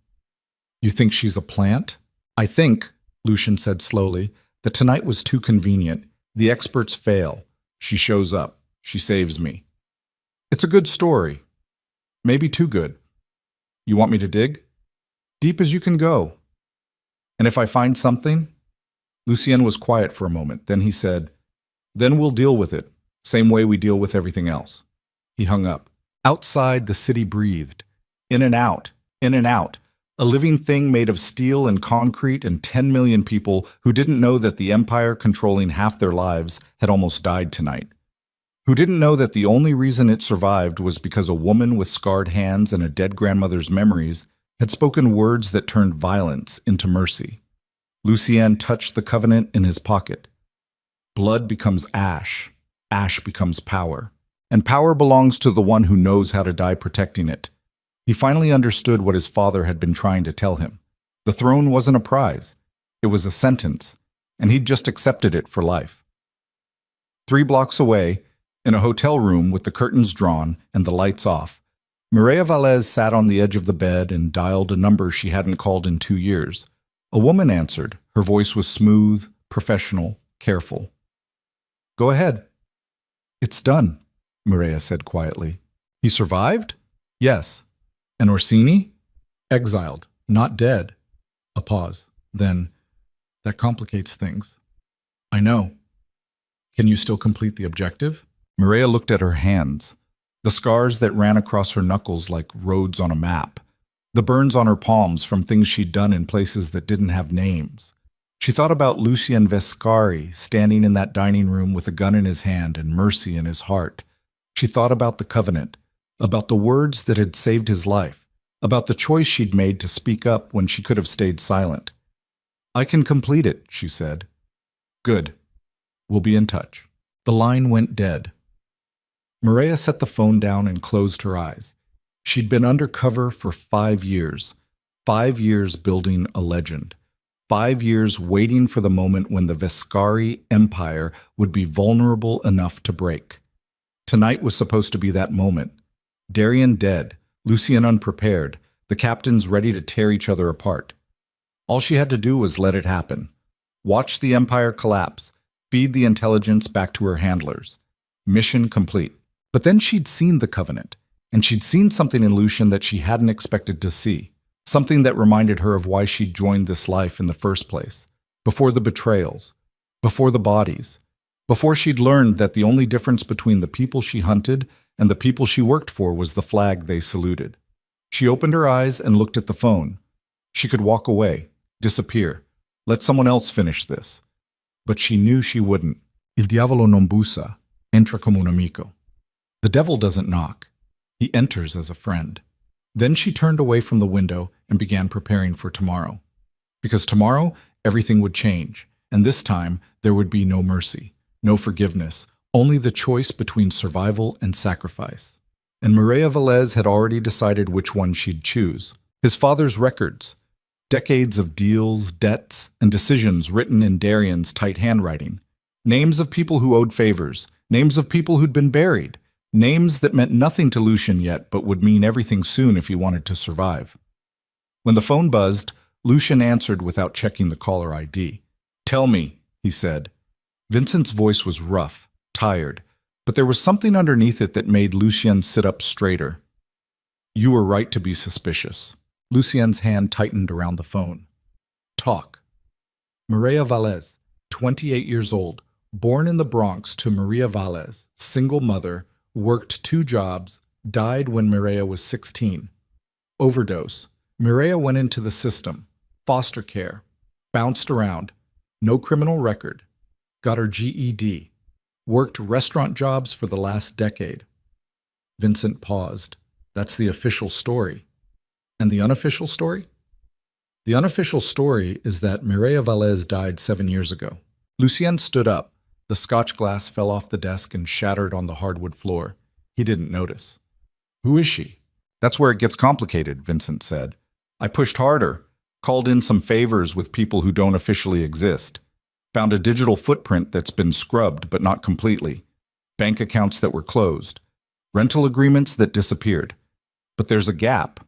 "You think she's a plant?" "I think," Lucien said slowly, "that tonight was too convenient. The experts fail. She shows up. She saves me. It's a good story. Maybe too good. You want me to dig? Deep as you can go. And if I find something?" Lucien was quiet for a moment. Then he said, "Then we'll deal with it, same way we deal with everything else." He hung up. Outside, the city breathed. In and out, in and out. A living thing made of steel and concrete, and 10 million people who didn't know that the empire controlling half their lives had almost died tonight. Who didn't know that the only reason it survived was because a woman with scarred hands and a dead grandmother's memories had spoken words that turned violence into mercy. Lucien touched the covenant in his pocket. Blood becomes ash. Ash becomes power. And power belongs to the one who knows how to die protecting it. He finally understood what his father had been trying to tell him. The throne wasn't a prize. It was a sentence, and he'd just accepted it for life. 3 blocks away, in a hotel room with the curtains drawn and the lights off, Mireia Vallès sat on the edge of the bed and dialed a number she hadn't called in 2 years. A woman answered. Her voice was smooth, professional, careful. "Go ahead." "It's done," Mireia said quietly. "He survived?" "Yes." "And Orsini?" "Exiled, not dead." A pause. Then, "That complicates things." "I know. Can you still complete the objective?" Mireia looked at her hands, the scars that ran across her knuckles like roads on a map, the burns on her palms from things she'd done in places that didn't have names. She thought about Lucien Viscari standing in that dining room with a gun in his hand and mercy in his heart. She thought about the covenant, about the words that had saved his life, about the choice she'd made to speak up when she could have stayed silent. "I can complete it," she said. "Good. We'll be in touch." The line went dead. Mireia set the phone down and closed her eyes. She'd been undercover for 5 years. 5 years building a legend. 5 years waiting for the moment when the Viscari Empire would be vulnerable enough to break. Tonight was supposed to be that moment. Darien dead, Lucien unprepared, the captains ready to tear each other apart. All she had to do was let it happen. Watch the Empire collapse, feed the intelligence back to her handlers. Mission complete. But then she'd seen the Covenant, and she'd seen something in Lucien that she hadn't expected to see. Something that reminded her of why she'd joined this life in the first place. Before the betrayals. Before the bodies. Before she'd learned that the only difference between the people she hunted and the people she worked for was the flag they saluted. She opened her eyes and looked at the phone. She could walk away, disappear, let someone else finish this. But she knew she wouldn't. Il diavolo non bussa, entra come un amico. The devil doesn't knock. He enters as a friend. Then she turned away from the window and began preparing for tomorrow. Because tomorrow, everything would change, and this time there would be no mercy, no forgiveness, only the choice between survival and sacrifice. And Mireia Vallès had already decided which one she'd choose. His father's records, decades of deals, debts, and decisions written in Darien's tight handwriting. Names of people who owed favors, names of people who'd been buried, names that meant nothing to Lucien yet but would mean everything soon if he wanted to survive. When the phone buzzed, Lucien answered without checking the caller ID. "Tell me," he said. Vincent's voice was rough, tired, but there was something underneath it that made Lucien sit up straighter. You were right to be suspicious. Lucien's hand tightened around the phone. Talk. Maria Valles, 28 years old, born in the Bronx to Maria Valles, single mother, worked 2 jobs, died when Maria was 16. Overdose. Maria went into the system, foster care, bounced around, no criminal record, got her GED, worked restaurant jobs for the last decade. Vincent paused. That's the official story. And the unofficial story? The unofficial story is that Maria Valles died 7 years ago. Lucien stood up. The scotch glass fell off the desk and shattered on the hardwood floor. He didn't notice. Who is she? That's where it gets complicated, Vincent said. I pushed harder, called in some favors with people who don't officially exist, found a digital footprint that's been scrubbed but not completely, bank accounts that were closed, rental agreements that disappeared. But there's a gap.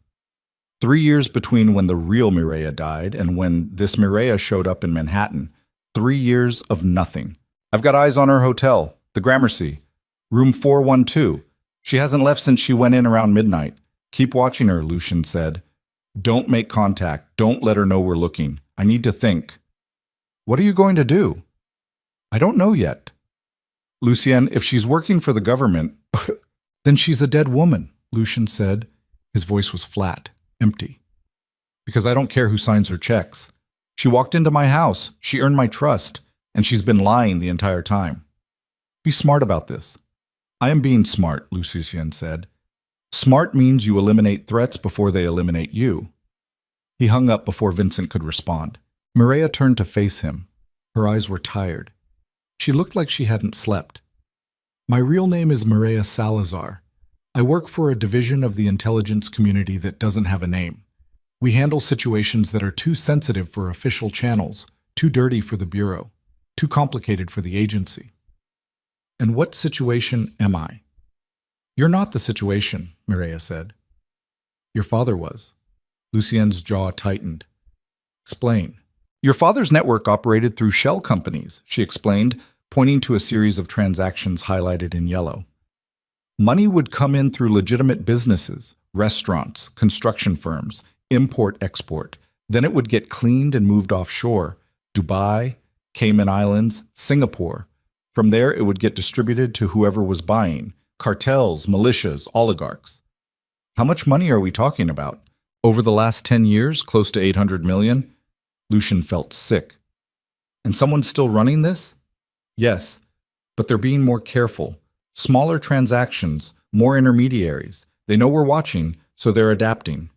3 years between when the real Mireia died and when this Mireia showed up in Manhattan. 3 years of nothing. I've got eyes on her hotel, the Gramercy, room 412. She hasn't left since she went in around midnight. Keep watching her, Lucien said. Don't make contact. Don't let her know we're looking. I need to think. What are you going to do? I don't know yet. Lucien, if she's working for the government, then she's a dead woman, Lucien said. His voice was flat, empty. Because I don't care who signs her checks. She walked into my house, she earned my trust, and she's been lying the entire time. Be smart about this. I am being smart, Lucien said. Smart means you eliminate threats before they eliminate you. He hung up before Vincent could respond. Mireia turned to face him. Her eyes were tired. She looked like she hadn't slept. My real name is Mireia Salazar. I work for a division of the intelligence community that doesn't have a name. We handle situations that are too sensitive for official channels, too dirty for the Bureau, too complicated for the agency. And what situation am I? You're not the situation, Mireia said. Your father was. Lucien's jaw tightened. Explain. Your father's network operated through shell companies, she explained, pointing to a series of transactions highlighted in yellow. Money would come in through legitimate businesses, restaurants, construction firms, import-export. Then it would get cleaned and moved offshore, Dubai, Cayman Islands, Singapore. From there, it would get distributed to whoever was buying, cartels, militias, oligarchs. How much money are we talking about? Over the last 10 years, close to 800 million? Lucien felt sick. And someone's still running this? Yes, but they're being more careful. Smaller transactions, more intermediaries. They know we're watching, so they're adapting.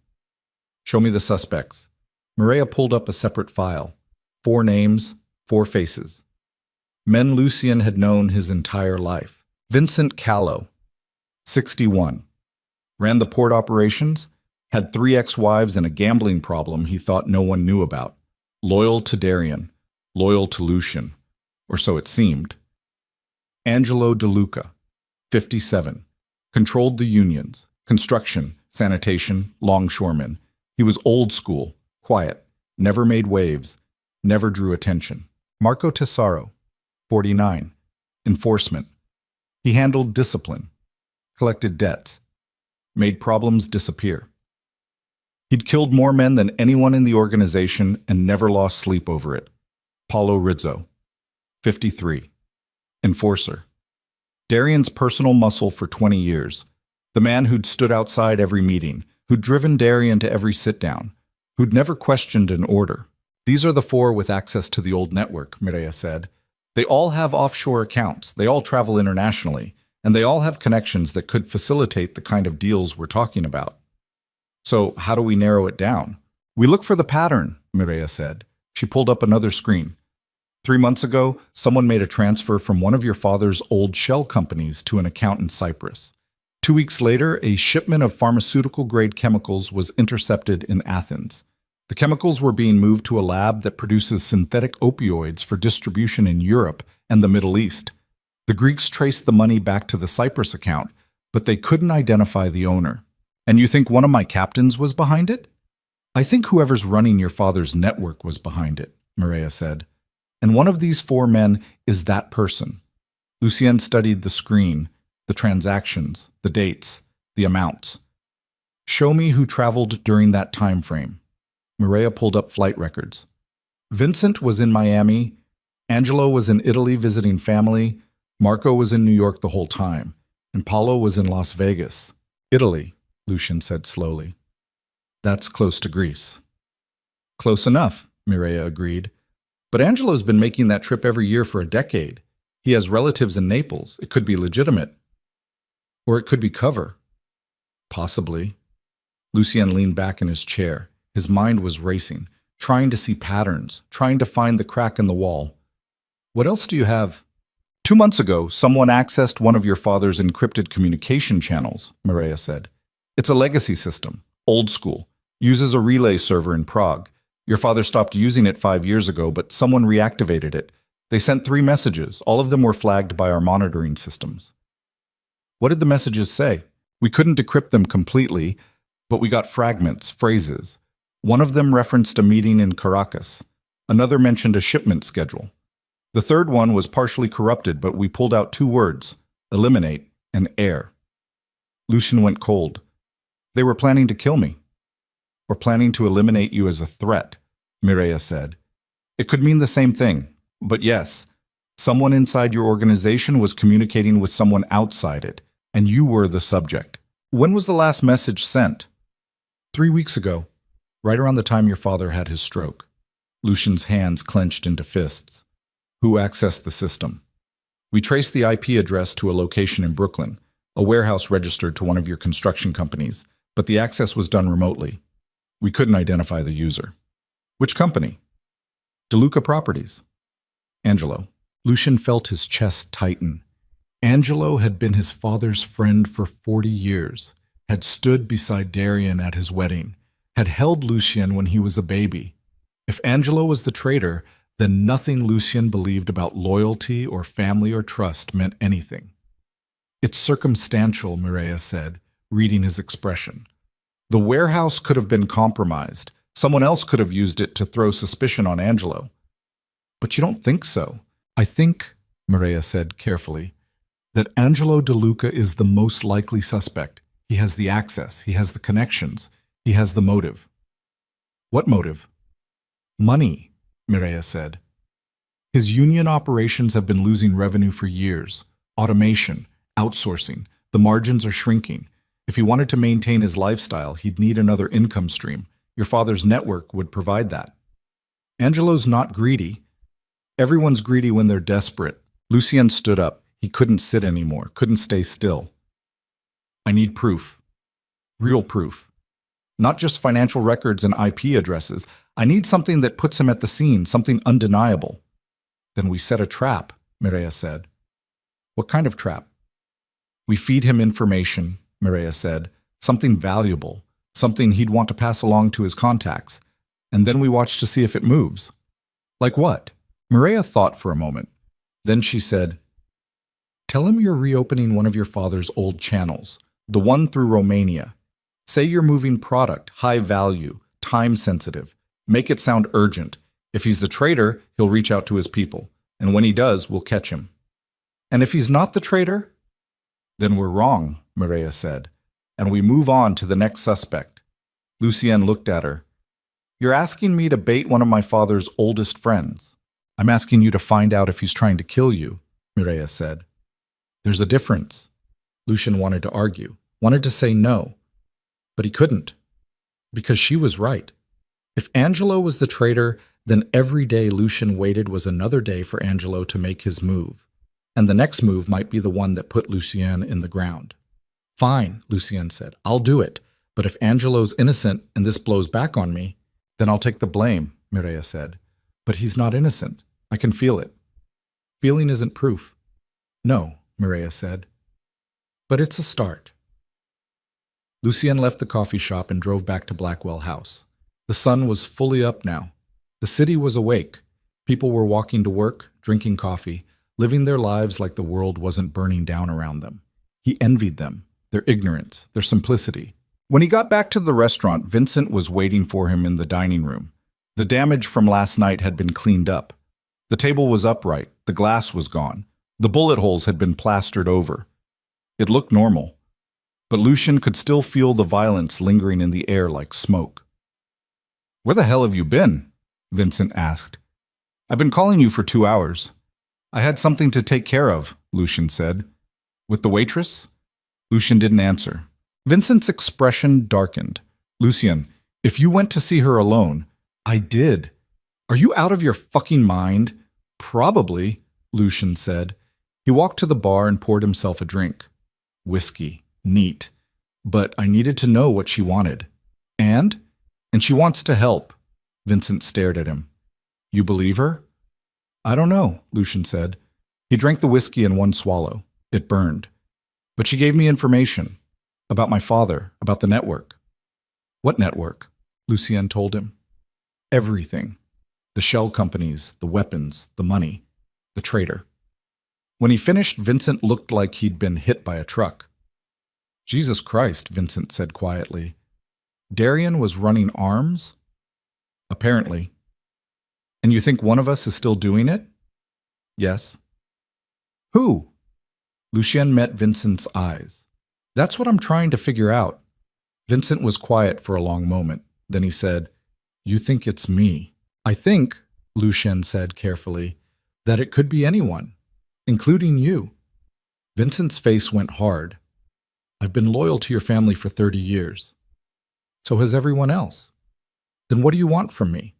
Show me the suspects. Mireia pulled up a separate file. 4 names, 4 faces. Men Lucien had known his entire life. Vincent Callow, 61. Ran the port operations, had 3 ex-wives and a gambling problem he thought no one knew about. Loyal to Darian, loyal to Lucien, or so it seemed. Angelo De Luca, 57. Controlled the unions, construction, sanitation, longshoremen. He was old school, quiet, never made waves, never drew attention. Marco Tesoro, 49. Enforcement. He handled discipline, collected debts, made problems disappear. He'd killed more men than anyone in the organization and never lost sleep over it. Paulo Rizzo, 53. Enforcer. Darian's personal muscle for 20 years. The man who'd stood outside every meeting, who'd driven Darian to every sit-down, who'd never questioned an order. These are the 4 with access to the old network, Mireia said. They all have offshore accounts, they all travel internationally, and they all have connections that could facilitate the kind of deals we're talking about. So how do we narrow it down? We look for the pattern, Mireia said. She pulled up another screen. 3 months ago, someone made a transfer from one of your father's old shell companies to an account in Cyprus. 2 weeks later, a shipment of pharmaceutical-grade chemicals was intercepted in Athens. The chemicals were being moved to a lab that produces synthetic opioids for distribution in Europe and the Middle East. The Greeks traced the money back to the Cyprus account, but they couldn't identify the owner. And you think one of my captains was behind it? I think whoever's running your father's network was behind it, Mireia said. And one of these four men is that person. Lucien studied the screen, the transactions, the dates, the amounts. Show me who traveled during that time frame. Mireia pulled up flight records. Vincent was in Miami, Angelo was in Italy visiting family, Marco was in New York the whole time, and Paulo was in Las Vegas. Italy, Lucien said slowly. That's close to Greece. Close enough, Mireia agreed. But Angelo's been making that trip every year for a decade. He has relatives in Naples. It could be legitimate. Or it could be cover. Possibly. Lucien leaned back in his chair. His mind was racing, trying to see patterns, trying to find the crack in the wall. What else do you have? 2 months ago, someone accessed one of your father's encrypted communication channels, Mireia said. It's a legacy system, old school, uses a relay server in Prague. Your father stopped using it 5 years ago, but someone reactivated it. They sent 3 messages. All of them were flagged by our monitoring systems. What did the messages say? We couldn't decrypt them completely, but we got fragments, phrases. One of them referenced a meeting in Caracas. Another mentioned a shipment schedule. The third one was partially corrupted, but we pulled out 2 words, eliminate and air. Lucien went cold. They were planning to kill me. Or planning to eliminate you as a threat, Mireia said. It could mean the same thing, but yes, someone inside your organization was communicating with someone outside it, and you were the subject. When was the last message sent? 3 weeks ago, right around the time your father had his stroke. Lucien's hands clenched into fists. Who accessed the system? We traced the IP address to a location in Brooklyn, a warehouse registered to one of your construction companies, but the access was done remotely. We couldn't identify the user. Which company? DeLuca Properties. Angelo. Lucien felt his chest tighten. Angelo had been his father's friend for 40 years, had stood beside Darian at his wedding, had held Lucien when he was a baby. If Angelo was the traitor, then nothing Lucien believed about loyalty or family or trust meant anything. It's circumstantial, Mireia said, reading his expression. The warehouse could have been compromised. Someone else could have used it to throw suspicion on Angelo. But you don't think so. I think, Mireia said carefully, that Angelo DeLuca is the most likely suspect. He has the access, he has the connections, he has the motive. What motive? Money, Mireia said. His union operations have been losing revenue for years. Automation, outsourcing, the margins are shrinking. If he wanted to maintain his lifestyle, he'd need another income stream. Your father's network would provide that. Angelo's not greedy. Everyone's greedy when they're desperate. Lucien stood up. He couldn't sit anymore, couldn't stay still. I need proof. Real proof. Not just financial records and IP addresses. I need something that puts him at the scene, something undeniable. Then we set a trap, Mireia said. What kind of trap? We feed him information, Mireia said, something valuable, something he'd want to pass along to his contacts, and then we watch to see if it moves. Like what? Mireia thought for a moment. Then she said, tell him you're reopening one of your father's old channels, the one through Romania. Say you're moving product, high value, time sensitive. Make it sound urgent. If he's the traitor, he'll reach out to his people, and when he does, we'll catch him. And if he's not the traitor? Then we're wrong, Mireia said, and we move on to the next suspect. Lucien looked at her. You're asking me to bait one of my father's oldest friends. I'm asking you to find out if he's trying to kill you, Mireia said. There's a difference. Lucien wanted to argue, wanted to say no, but he couldn't, because she was right. If Angelo was the traitor, then every day Lucien waited was another day for Angelo to make his move, and the next move might be the one that put Lucien in the ground. Fine, Lucien said, I'll do it, but if Angelo's innocent and this blows back on me, then I'll take the blame, Mireia said. But he's not innocent. I can feel it. Feeling isn't proof. No, Mireia said. But it's a start. Lucien left the coffee shop and drove back to Blackwell House. The sun was fully up now. The city was awake. People were walking to work, drinking coffee, living their lives like the world wasn't burning down around them. He envied them, their ignorance, their simplicity. When he got back to the restaurant, Vincent was waiting for him in the dining room. The damage from last night had been cleaned up. The table was upright, the glass was gone, the bullet holes had been plastered over. It looked normal, but Lucian could still feel the violence lingering in the air like smoke. "Where the hell have you been?" Vincent asked. "I've been calling you for 2 hours. I had something to take care of," Lucian said. "With the waitress?" Lucian didn't answer. Vincent's expression darkened. "Lucian, if you went to see her alone—" "I did." "Are you out of your fucking mind?" "Probably," Lucian said. He walked to the bar and poured himself a drink. Whiskey. Neat. But I needed to know what she wanted. And she wants to help. Vincent stared at him. "You believe her?" "I don't know," Lucian said. He drank the whiskey in one swallow. It burned. "But she gave me information. About my father, about the network." "What network?" Lucian told him. "Everything. The shell companies, the weapons, the money, the traitor." When he finished, Vincent looked like he'd been hit by a truck. "Jesus Christ," Vincent said quietly. "Darian was running arms?" "Apparently." "And you think one of us is still doing it?" "Yes." "Who?" Lucien met Vincent's eyes. "That's what I'm trying to figure out." Vincent was quiet for a long moment. Then he said, "You think it's me?" "I think," Lucien said carefully, "that it could be anyone, including you." Vincent's face went hard. "I've been loyal to your family for 30 years. So has everyone else. Then what do you want from me?"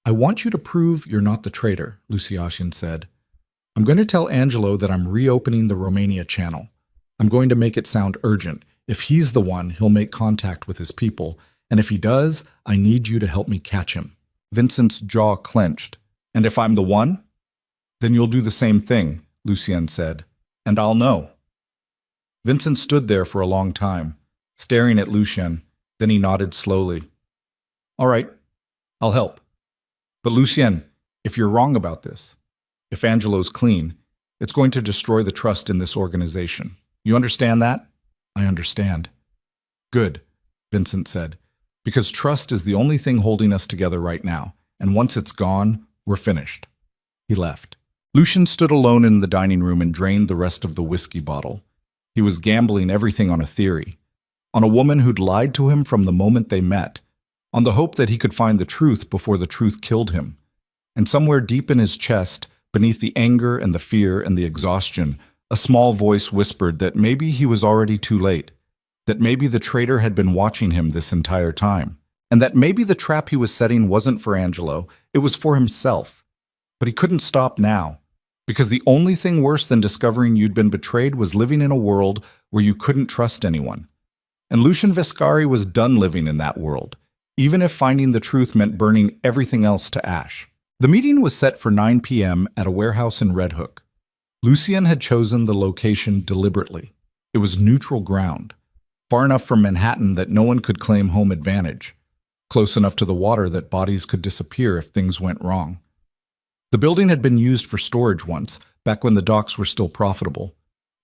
"I want you to prove you're not the traitor," Luciasian said. "I'm going to tell Angelo that I'm reopening the Romania channel. I'm going to make it sound urgent. If he's the one, he'll make contact with his people. And if he does, I need you to help me catch him." Vincent's jaw clenched. "And if I'm the one?" "Then you'll do the same thing," Lucien said. "And I'll know." Vincent stood there for a long time, staring at Lucien. Then he nodded slowly. "All right, I'll help. But Lucien, if you're wrong about this, if Angelo's clean, it's going to destroy the trust in this organization. You understand that?" "I understand." "Good," Vincent said, "because trust is the only thing holding us together right now, and once it's gone, we're finished." He left. Lucien stood alone in the dining room and drained the rest of the whiskey bottle. He was gambling everything on a theory, on a woman who'd lied to him from the moment they met, on the hope that he could find the truth before the truth killed him. And somewhere deep in his chest, beneath the anger and the fear and the exhaustion, a small voice whispered that maybe he was already too late, that maybe the traitor had been watching him this entire time, and that maybe the trap he was setting wasn't for Angelo, it was for himself. But he couldn't stop now, because the only thing worse than discovering you'd been betrayed was living in a world where you couldn't trust anyone. And Lucian Vescari was done living in that world, even if finding the truth meant burning everything else to ash. The meeting was set for 9 p.m. at a warehouse in Red Hook. Lucien had chosen the location deliberately. It was neutral ground, far enough from Manhattan that no one could claim home advantage, close enough to the water that bodies could disappear if things went wrong. The building had been used for storage once, back when the docks were still profitable.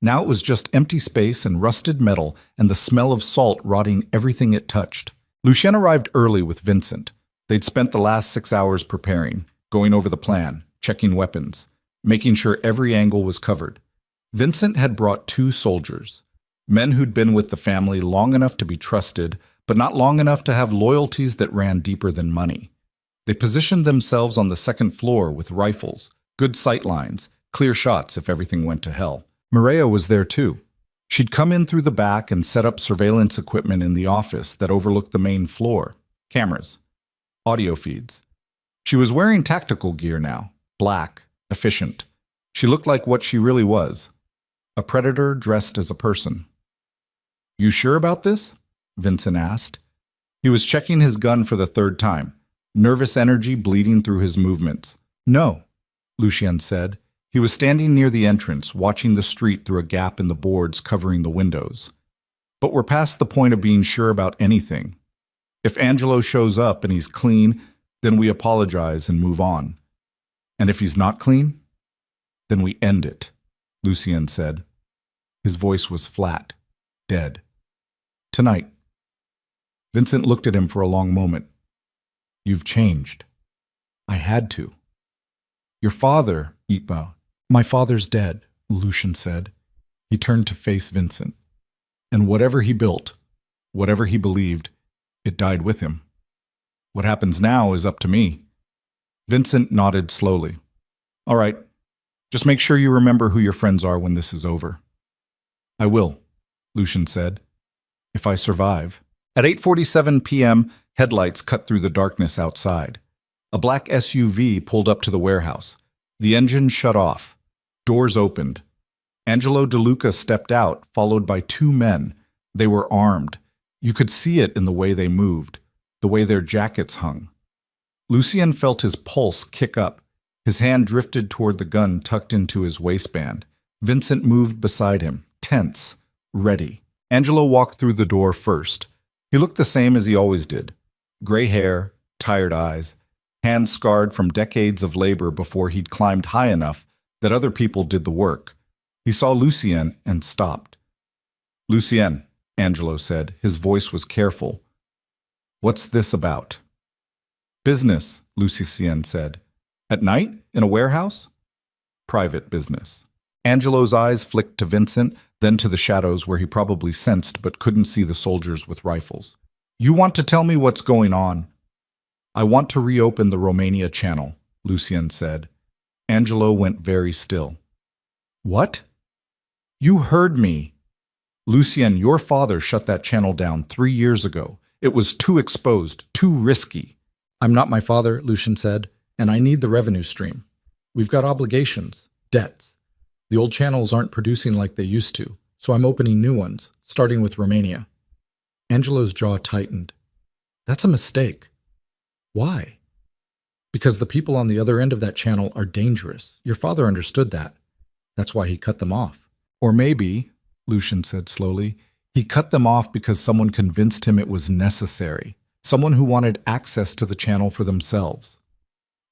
Now it was just empty space and rusted metal and the smell of salt rotting everything it touched. Lucien arrived early with Vincent. They'd spent the last 6 hours preparing, going over the plan, checking weapons, making sure every angle was covered. Vincent had brought 2 soldiers, men who'd been with the family long enough to be trusted, but not long enough to have loyalties that ran deeper than money. They positioned themselves on the second floor with rifles, good sight lines, clear shots if everything went to hell. Mireia was there too. She'd come in through the back and set up surveillance equipment in the office that overlooked the main floor. Cameras, audio feeds. She was wearing tactical gear now, black, efficient. She looked like what she really was, a predator dressed as a person. "You sure about this?" Vincent asked. He was checking his gun for the 3rd time, nervous energy bleeding through his movements. "No," Lucien said. He was standing near the entrance, watching the street through a gap in the boards covering the windows. "But we're past the point of being sure about anything. If Angelo shows up and he's clean, then we apologize and move on. And if he's not clean, then we end it," Lucien said. His voice was flat, dead. "Tonight." Vincent looked at him for a long moment. "You've changed." "I had to." Your father, Itba. My father's dead, Lucian said. He turned to face Vincent. And whatever he built, whatever he believed, it died with him. What happens now is up to me. Vincent nodded slowly. All right, just make sure you remember who your friends are when this is over. I will, Lucian said. If I survive. At 8:47 p.m., headlights cut through the darkness outside. A black SUV pulled up to the warehouse. The engine shut off. Doors opened. Angelo DeLuca stepped out, followed by two men. They were armed. You could see it in the way they moved, the way their jackets hung. Lucien felt his pulse kick up. His hand drifted toward the gun tucked into his waistband. Vincent moved beside him, tense, ready. Angelo walked through the door first. He looked the same as he always did. Gray hair, tired eyes, hands scarred from decades of labor before he'd climbed high enough that other people did the work. He saw Lucien and stopped. Lucien, Angelo said. His voice was careful. What's this about? Business, Lucien said. At night? In a warehouse? Private business. Angelo's eyes flicked to Vincent, then to the shadows where he probably sensed but couldn't see the soldiers with rifles. You want to tell me what's going on? I want to reopen the Romania channel, Lucien said. Angelo went very still. What? You heard me. Lucien, your father shut that channel down 3 years ago. It was too exposed, too risky. I'm not my father, Lucien said, and I need the revenue stream. We've got obligations, debts. The old channels aren't producing like they used to, so I'm opening new ones, starting with Romania. Angelo's jaw tightened. That's a mistake. Why? Because the people on the other end of that channel are dangerous. Your father understood that. That's why he cut them off. Or maybe, Lucien said slowly, he cut them off because someone convinced him it was necessary. Someone who wanted access to the channel for themselves.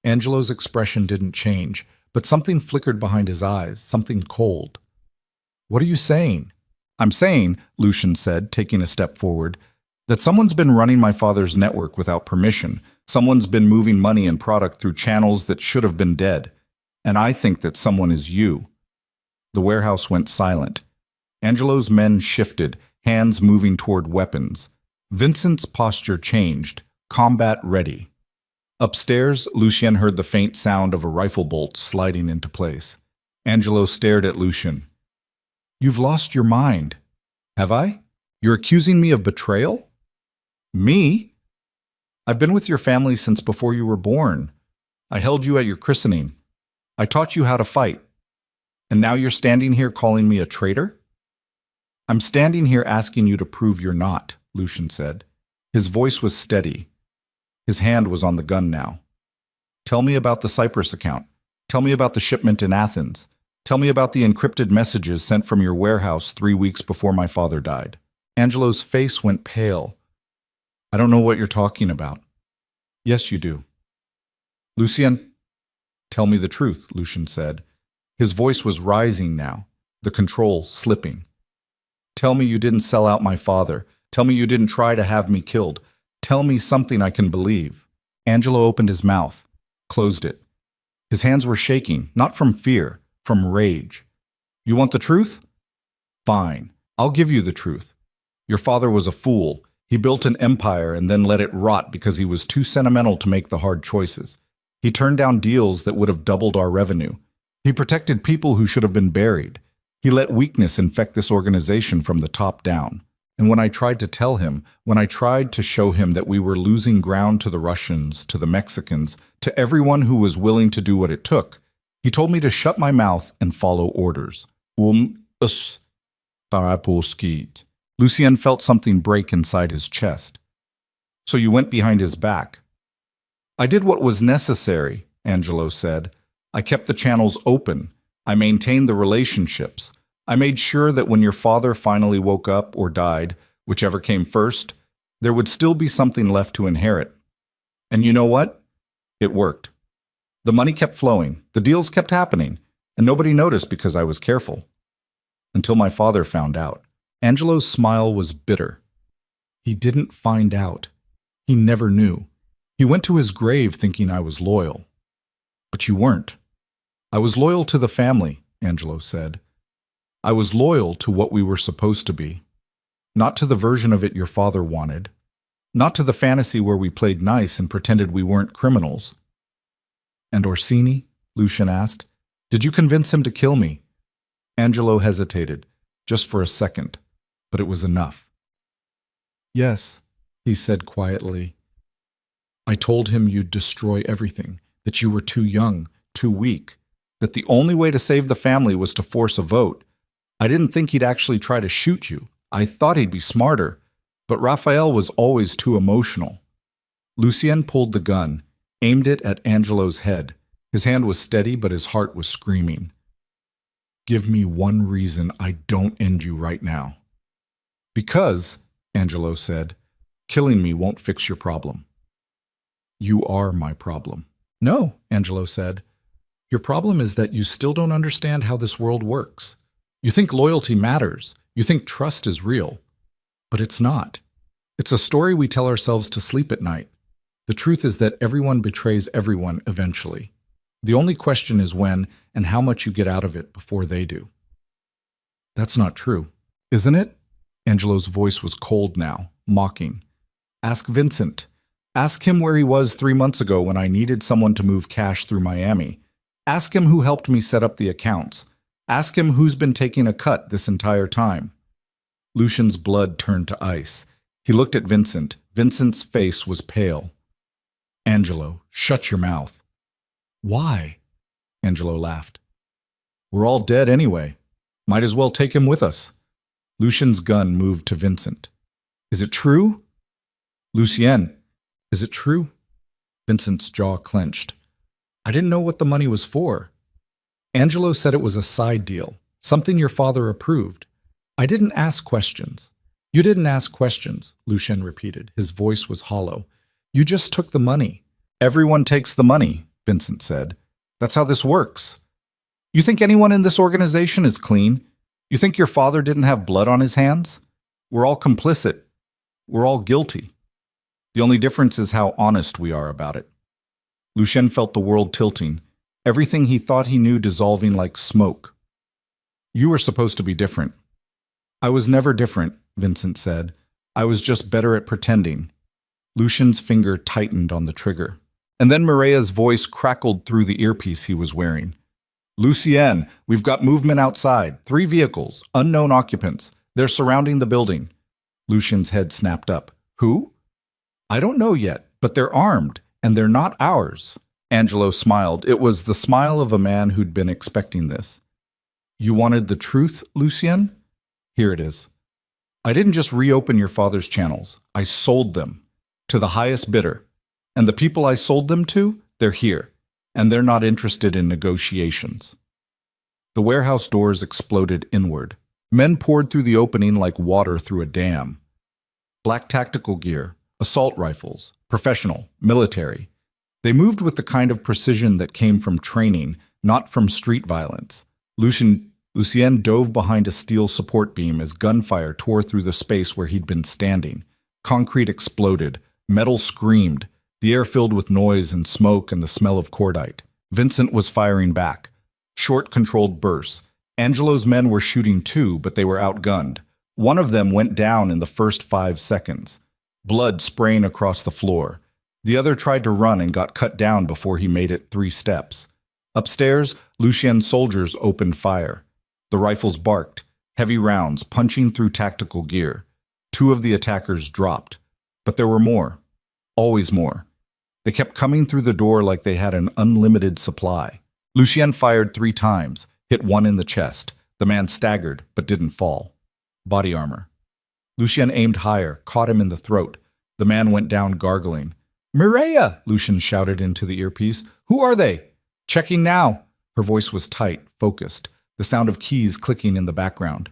Angelo's expression didn't change, but something flickered behind his eyes, something cold. What are you saying? I'm saying, Lucien said, taking a step forward, that someone's been running my father's network without permission. Someone's been moving money and product through channels that should have been dead. And I think that someone is you. The warehouse went silent. Angelo's men shifted, hands moving toward weapons. Vincent's posture changed, combat ready. Upstairs, Lucien heard the faint sound of a rifle bolt sliding into place. Angelo stared at Lucien. You've lost your mind. Have I? You're accusing me of betrayal? Me? I've been with your family since before you were born. I held you at your christening. I taught you how to fight. And now you're standing here calling me a traitor? I'm standing here asking you to prove you're not, Lucien said. His voice was steady. His hand was on the gun now. Tell me about the Cyprus account. Tell me about the shipment in Athens. Tell me about the encrypted messages sent from your warehouse 3 weeks before my father died. Angelo's face went pale. I don't know what you're talking about. Yes, you do. Lucien, tell me the truth, Lucien said. His voice was rising now, the control slipping. Tell me you didn't sell out my father. Tell me you didn't try to have me killed. Tell me something I can believe. Angelo opened his mouth, closed it. His hands were shaking, not from fear, from rage. You want the truth? Fine, I'll give you the truth. Your father was a fool. He built an empire and then let it rot because he was too sentimental to make the hard choices. He turned down deals that would have doubled our revenue. He protected people who should have been buried. He let weakness infect this organization from the top down. And when I tried to tell him, when I tried to show him that we were losing ground to the Russians, to the Mexicans, to everyone who was willing to do what it took, he told me to shut my mouth and follow orders. Us. Lucien felt something break inside his chest. So you went behind his back. I did what was necessary, Angelo said. I kept the channels open. I maintained the relationships. I made sure that when your father finally woke up or died, whichever came first, there would still be something left to inherit. And you know what? It worked. The money kept flowing, the deals kept happening, and nobody noticed because I was careful. Until my father found out. Angelo's smile was bitter. He didn't find out. He never knew. He went to his grave thinking I was loyal. But you weren't. I was loyal to the family, Angelo said. I was loyal to what we were supposed to be. Not to the version of it your father wanted. Not to the fantasy where we played nice and pretended we weren't criminals. And Orsini? Lucian asked. Did you convince him to kill me? Angelo hesitated, just for a second, but it was enough. Yes, he said quietly. I told him you'd destroy everything, that you were too young, too weak, that the only way to save the family was to force a vote. I didn't think he'd actually try to shoot you. I thought he'd be smarter, but Raphael was always too emotional. Lucien pulled the gun, aimed it at Angelo's head. His hand was steady, but his heart was screaming. Give me one reason I don't end you right now. Because, Angelo said, killing me won't fix your problem. You are my problem. No, Angelo said. Your problem is that you still don't understand how this world works. You think loyalty matters. You think trust is real. But it's not. It's a story we tell ourselves to sleep at night. The truth is that everyone betrays everyone eventually. The only question is when and how much you get out of it before they do. That's not true, isn't it? Angelo's voice was cold now, mocking. Ask Vincent. Ask him where he was 3 months ago when I needed someone to move cash through Miami. Ask him who helped me set up the accounts. Ask him who's been taking a cut this entire time. Lucian's blood turned to ice. He looked at Vincent. Vincent's face was pale. Angelo, shut your mouth. Why? Angelo laughed. We're all dead anyway. Might as well take him with us. Lucian's gun moved to Vincent. Is it true? Lucien, is it true? Vincent's jaw clenched. I didn't know what the money was for. Angelo said it was a side deal, something your father approved. I didn't ask questions. You didn't ask questions, Lucien repeated. His voice was hollow. You just took the money. Everyone takes the money, Vincent said. That's how this works. You think anyone in this organization is clean? You think your father didn't have blood on his hands? We're all complicit. We're all guilty. The only difference is how honest we are about it. Lucien felt the world tilting, everything he thought he knew dissolving like smoke. You were supposed to be different. I was never different, Vincent said. I was just better at pretending. Lucian's finger tightened on the trigger. And then Mireille's voice crackled through the earpiece he was wearing. Lucien, we've got movement outside. 3 vehicles, unknown occupants. They're surrounding the building. Lucian's head snapped up. Who? I don't know yet, but they're armed, and they're not ours. Angelo smiled. It was the smile of a man who'd been expecting this. You wanted the truth, Lucien? Here it is. I didn't just reopen your father's channels. I sold them to the highest bidder. And the people I sold them to, they're here. And they're not interested in negotiations. The warehouse doors exploded inward. Men poured through the opening like water through a dam. Black tactical gear, assault rifles, professional, military. They moved with the kind of precision that came from training, not from street violence. Lucien dove behind a steel support beam as gunfire tore through the space where he'd been standing. Concrete exploded. Metal screamed. The air filled with noise and smoke and the smell of cordite. Vincent was firing back. Short, controlled bursts. Angelo's men were shooting too, but they were outgunned. One of them went down in the first 5 seconds. Blood spraying across the floor. The other tried to run and got cut down before he made it 3 steps. Upstairs, Lucien's soldiers opened fire. The rifles barked, heavy rounds punching through tactical gear. 2 of the attackers dropped. But there were more. Always more. They kept coming through the door like they had an unlimited supply. Lucien fired 3 times, hit one in the chest. The man staggered, but didn't fall. Body armor. Lucien aimed higher, caught him in the throat. The man went down gargling. Mireille! Lucien shouted into the earpiece. Who are they? Checking now. Her voice was tight, focused, the sound of keys clicking in the background.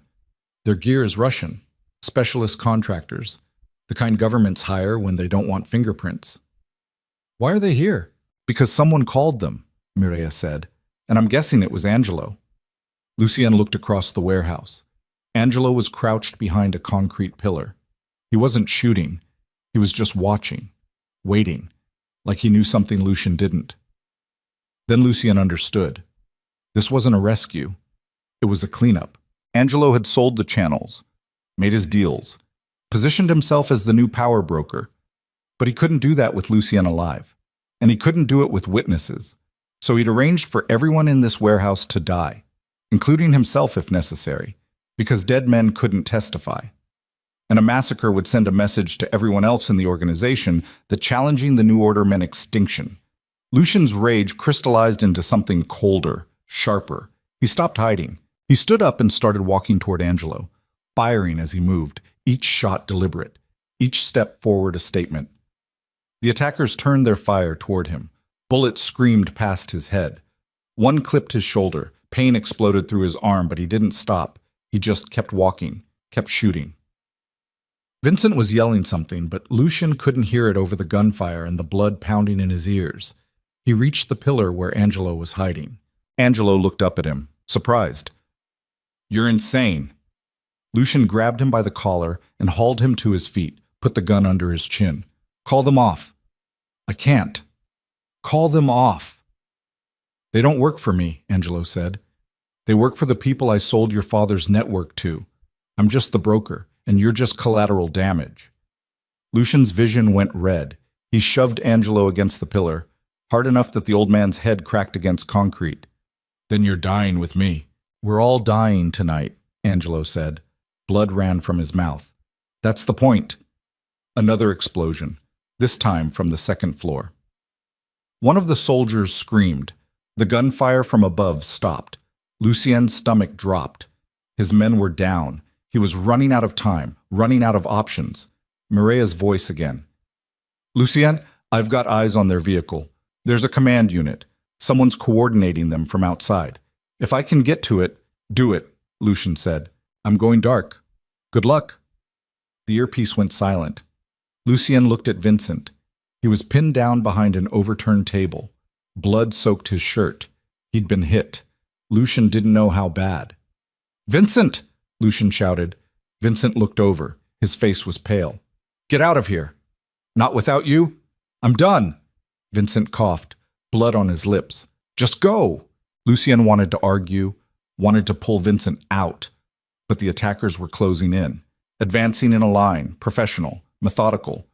Their gear is Russian. Specialist contractors. The kind governments hire when they don't want fingerprints. Why are they here? Because someone called them, Mireille said, and I'm guessing it was Angelo. Lucien looked across the warehouse. Angelo was crouched behind a concrete pillar. He wasn't shooting. He was just watching, waiting, like he knew something Lucien didn't. Then Lucien understood. This wasn't a rescue. It was a cleanup. Angelo had sold the channels, made his deals, positioned himself as the new power broker. But he couldn't do that with Lucien alive. And he couldn't do it with witnesses. So he'd arranged for everyone in this warehouse to die, including himself if necessary, because dead men couldn't testify. And a massacre would send a message to everyone else in the organization that challenging the new order meant extinction. Lucien's rage crystallized into something colder, sharper. He stopped hiding. He stood up and started walking toward Angelo, firing as he moved, each shot deliberate, each step forward a statement. The attackers turned their fire toward him. Bullets screamed past his head. One clipped his shoulder. Pain exploded through his arm, but he didn't stop. He just kept walking, kept shooting. Vincent was yelling something, but Lucien couldn't hear it over the gunfire and the blood pounding in his ears. He reached the pillar where Angelo was hiding. Angelo looked up at him, surprised. "You're insane." Lucien grabbed him by the collar and hauled him to his feet, put the gun under his chin. "Call them off." "I can't." "Call them off." "They don't work for me," Angelo said. "They work for the people I sold your father's network to. I'm just the broker, and you're just collateral damage." Lucien's vision went red. He shoved Angelo against the pillar, hard enough that the old man's head cracked against concrete. "Then you're dying with me." "We're all dying tonight," Angelo said. Blood ran from his mouth. "That's the point." Another explosion, this time from the second floor. One of the soldiers screamed. The gunfire from above stopped. Lucien's stomach dropped. His men were down. He was running out of time, running out of options. Mireille's voice again. "Lucien, I've got eyes on their vehicle. There's a command unit. Someone's coordinating them from outside. If I can get to it, do it," Lucien said. "I'm going dark. Good luck." The earpiece went silent. Lucien looked at Vincent. He was pinned down behind an overturned table. Blood soaked his shirt. He'd been hit. Lucien didn't know how bad. "Vincent!" Lucien shouted. Vincent looked over. His face was pale. "Get out of here." "Not without you. I'm done." Vincent coughed, blood on his lips. "Just go." Lucien wanted to argue, wanted to pull Vincent out, but the attackers were closing in, advancing in a line, professional, methodical.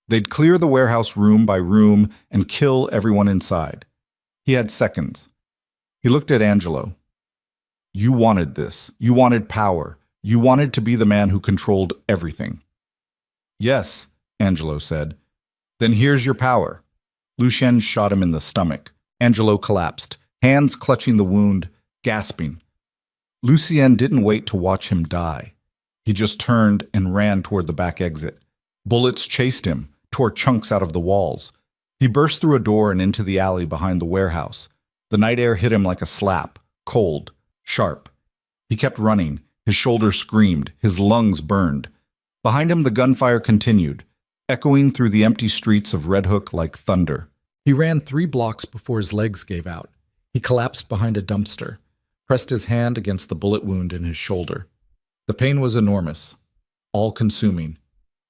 They'd clear the warehouse room by room and kill everyone inside. He had seconds. He looked at Angelo. "You wanted this. You wanted power. You wanted to be the man who controlled everything." "Yes," Angelo said. "Then here's your power." Lucien shot him in the stomach. Angelo collapsed, hands clutching the wound, gasping. Lucien didn't wait to watch him die. He just turned and ran toward the back exit. Bullets chased him, tore chunks out of the walls. He burst through a door and into the alley behind the warehouse. The night air hit him like a slap, cold, sharp. He kept running. His shoulders screamed. His lungs burned. Behind him, the gunfire continued, echoing through the empty streets of Red Hook like thunder. He ran 3 blocks before his legs gave out. He collapsed behind a dumpster, pressed his hand against the bullet wound in his shoulder. The pain was enormous, all-consuming.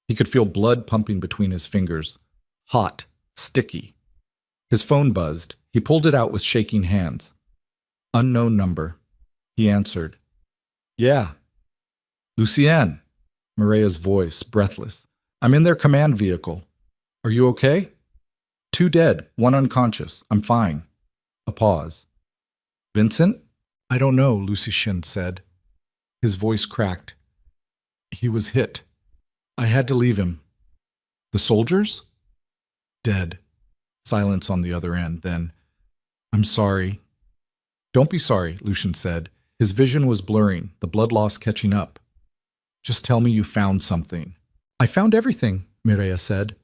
He could feel blood pumping between his fingers, hot, sticky. His phone buzzed. He pulled it out with shaking hands. Unknown number. He answered. "Yeah." "Lucien." Mireille's voice, breathless. "I'm in their command vehicle. Are you okay?" "2 dead, 1 unconscious. I'm fine." A pause. "Vincent?" "I don't know," Lucien said. His voice cracked. "He was hit. I had to leave him." "The soldiers?" "Dead." Silence on the other end, then, "I'm sorry." "Don't be sorry," Lucien said. His vision was blurring, the blood loss catching up. "Just tell me you found something." "I found everything," Mireille said.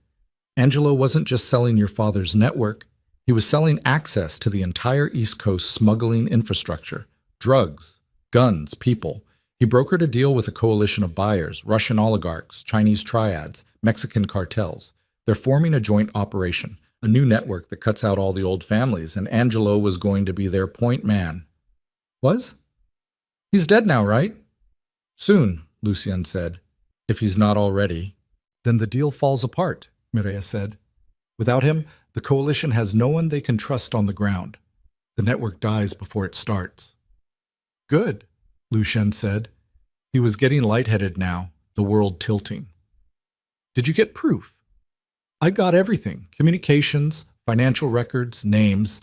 "Angelo wasn't just selling your father's network. He was selling access to the entire East Coast smuggling infrastructure. Drugs, guns, people. He brokered a deal with a coalition of buyers, Russian oligarchs, Chinese triads, Mexican cartels. They're forming a joint operation, a new network that cuts out all the old families, and Angelo was going to be their point man." "Was? He's dead now, right?" "Soon," Lucien said. "If he's not already." "Then the deal falls apart," Mireille said. "Without him, the coalition has no one they can trust on the ground. The network dies before it starts. Good, Lucien said. He was getting lightheaded now, the world tilting. Did you get proof? I got everything. Communications, financial records, names.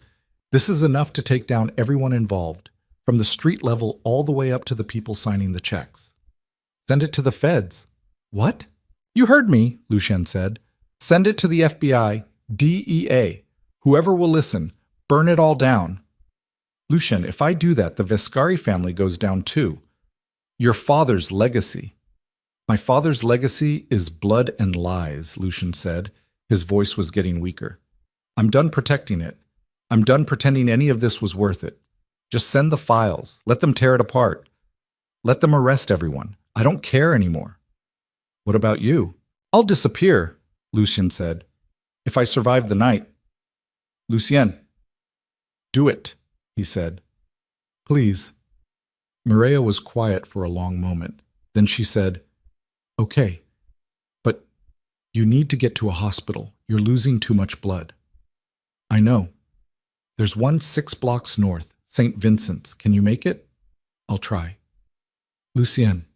This is enough to take down everyone involved, from the street level all the way up to the people signing the checks. Send it to the feds. What? You heard me, Lucien said. Send it to the FBI, DEA. Whoever will listen, burn it all down. Lucien, if I do that, the Vescari family goes down too. Your father's legacy. My father's legacy is blood and lies, Lucien said. His voice was getting weaker. I'm done protecting it. I'm done pretending any of this was worth it. Just send the files. Let them tear it apart. Let them arrest everyone. I don't care anymore. What about you? I'll disappear, Lucien said. If I survive the night. Lucien. Do it, he said. Please. Mireia was quiet for a long moment. Then she said, Okay, but you need to get to a hospital. You're losing too much blood. I know. There's one 6 blocks north, St. Vincent's. Can you make it? I'll try. Lucien.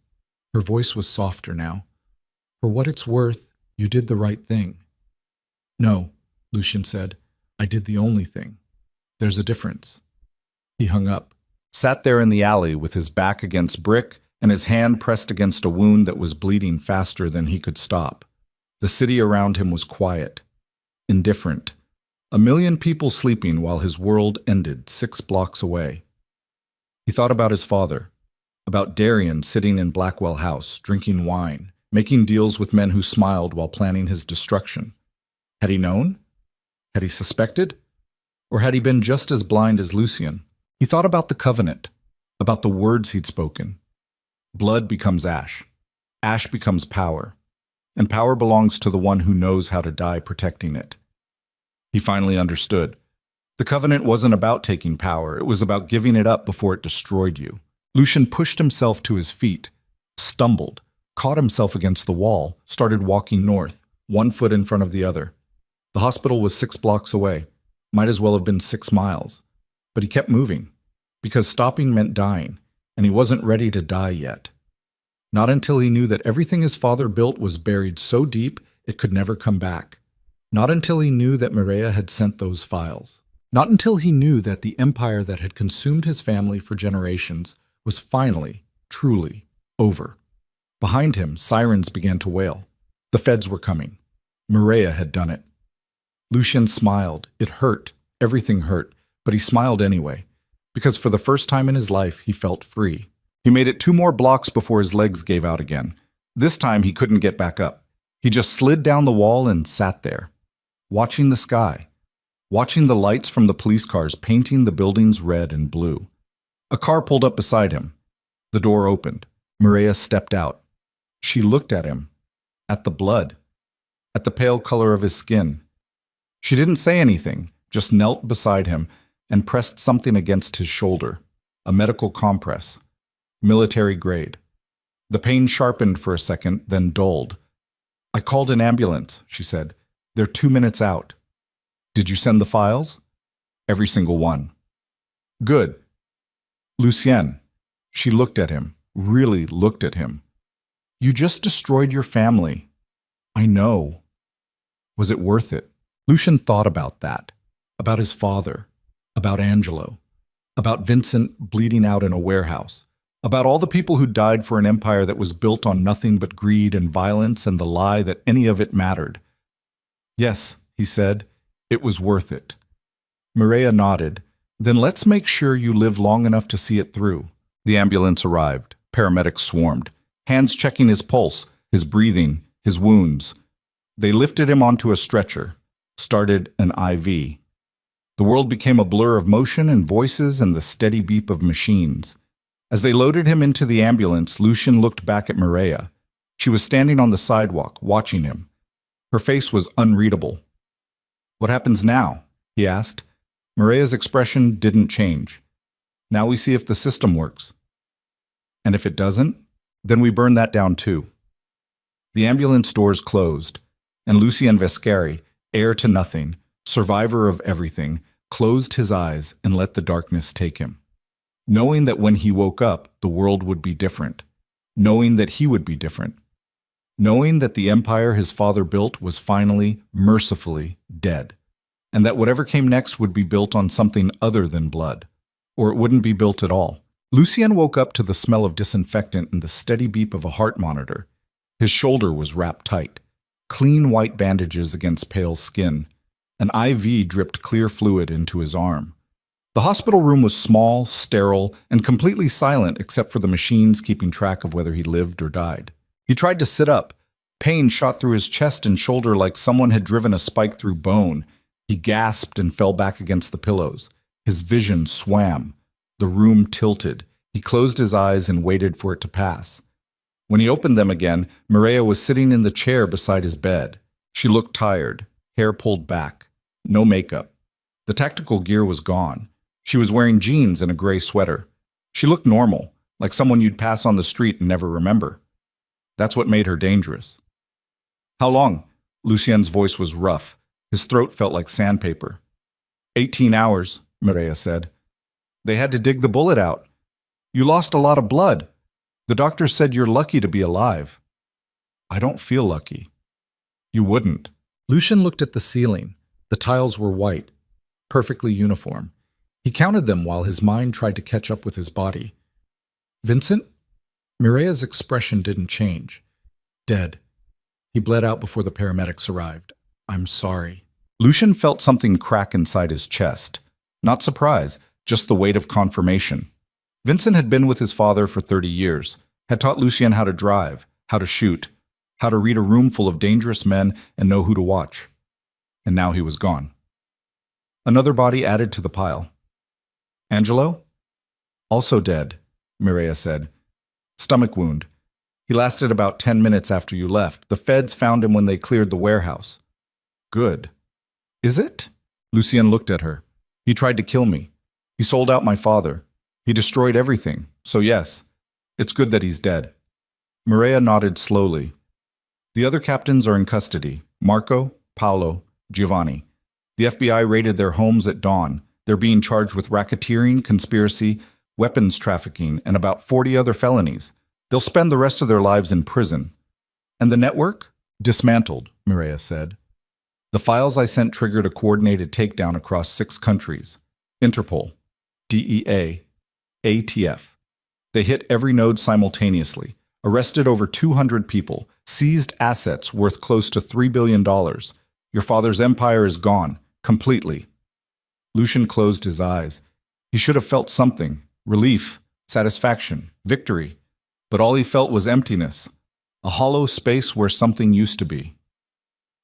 Her voice was softer now. For what it's worth, you did the right thing. No, Lucien said. I did the only thing. There's a difference. He hung up, sat there in the alley with his back against brick and his hand pressed against a wound that was bleeding faster than he could stop. The city around him was quiet, indifferent. 1 million people sleeping while his world ended 6 blocks away. He thought about his father, about Darian sitting in Blackwell House, drinking wine, making deals with men who smiled while planning his destruction. Had he known? Had he suspected? Or had he been just as blind as Lucien? He thought about the covenant, about the words he'd spoken. Blood becomes ash. Ash becomes power. And power belongs to the one who knows how to die protecting it. He finally understood. The covenant wasn't about taking power. It was about giving it up before it destroyed you. Lucien pushed himself to his feet, stumbled, caught himself against the wall, started walking north, 1 foot in front of the other. The hospital was 6 blocks away. Might as well have been 6 miles. But he kept moving, because stopping meant dying, and he wasn't ready to die yet. Not until he knew that everything his father built was buried so deep it could never come back. Not until he knew that Mireia had sent those files. Not until he knew that the empire that had consumed his family for generations was finally, truly, over. Behind him, sirens began to wail. The feds were coming. Mireia had done it. Lucien smiled. It hurt. Everything hurt. But he smiled anyway, because for the first time in his life, he felt free. He made it 2 more blocks before his legs gave out again. This time, he couldn't get back up. He just slid down the wall and sat there, watching the sky, watching the lights from the police cars painting the buildings red and blue. A car pulled up beside him. The door opened. Mireia stepped out. She looked at him, at the blood, at the pale color of his skin. She didn't say anything, just knelt beside him and pressed something against his shoulder, a medical compress, military grade. The pain sharpened for a second, then dulled. I called an ambulance, she said. They're 2 minutes out. Did you send the files? Every single one. Good. Lucien. She looked at him, really looked at him. You just destroyed your family. I know. Was it worth it? Lucien thought about that, about his father, about Angelo, about Vincent bleeding out in a warehouse, about all the people who died for an empire that was built on nothing but greed and violence and the lie that any of it mattered. Yes, he said, it was worth it. Mireia nodded. Then let's make sure you live long enough to see it through. The ambulance arrived. Paramedics swarmed, hands checking his pulse, his breathing, his wounds. They lifted him onto a stretcher, started an IV. The world became a blur of motion and voices and the steady beep of machines. As they loaded him into the ambulance, Lucien looked back at Mireia. She was standing on the sidewalk, watching him. Her face was unreadable. What happens now? He asked. Mireia's expression didn't change. Now we see if the system works. And if it doesn't, then we burn that down too. The ambulance doors closed, and Lucien Vescari, heir to nothing, survivor of everything, closed his eyes, and let the darkness take him. Knowing that when he woke up, the world would be different. Knowing that he would be different. Knowing that the empire his father built was finally, mercifully, dead. And that whatever came next would be built on something other than blood. Or it wouldn't be built at all. Lucien woke up to the smell of disinfectant and the steady beep of a heart monitor. His shoulder was wrapped tight. Clean white bandages against pale skin. An IV dripped clear fluid into his arm. The hospital room was small, sterile, and completely silent except for the machines keeping track of whether he lived or died. He tried to sit up. Pain shot through his chest and shoulder like someone had driven a spike through bone. He gasped and fell back against the pillows. His vision swam. The room tilted. He closed his eyes and waited for it to pass. When he opened them again, Mireia was sitting in the chair beside his bed. She looked tired, hair pulled back, no makeup. The tactical gear was gone. She was wearing jeans and a gray sweater. She looked normal, like someone you'd pass on the street and never remember. That's what made her dangerous. How long? Lucien's voice was rough. His throat felt like sandpaper. 18 hours, Mireia said. They had to dig the bullet out. You lost a lot of blood. The doctor said you're lucky to be alive. I don't feel lucky. You wouldn't. Lucien looked at the ceiling. The tiles were white, perfectly uniform. He counted them while his mind tried to catch up with his body. Vincent? Mireia's expression didn't change. Dead. He bled out before the paramedics arrived. I'm sorry. Lucien felt something crack inside his chest. Not surprise, just the weight of confirmation. Vincent had been with his father for 30 years, had taught Lucien how to drive, how to shoot, how to read a room full of dangerous men and know who to watch. And now he was gone. Another body added to the pile. Angelo? Also dead, Mireia said. Stomach wound. He lasted about 10 minutes after you left. The feds found him when they cleared the warehouse. Good. Is it? Lucien looked at her. He tried to kill me. He sold out my father. He destroyed everything. So yes, it's good that he's dead. Mireia nodded slowly. The other captains are in custody. Marco, Paolo, Giovanni. The FBI raided their homes at dawn. They're being charged with racketeering, conspiracy, weapons trafficking, and about 40 other felonies. They'll spend the rest of their lives in prison. And the network? Dismantled, Mireia said. The files I sent triggered a coordinated takedown across 6 countries. Interpol, DEA, ATF. They hit every node simultaneously, arrested over 200 people, seized assets worth close to $3 billion. Your father's empire is gone, completely. Lucien closed his eyes. He should have felt something, relief, satisfaction, victory. But all he felt was emptiness, a hollow space where something used to be.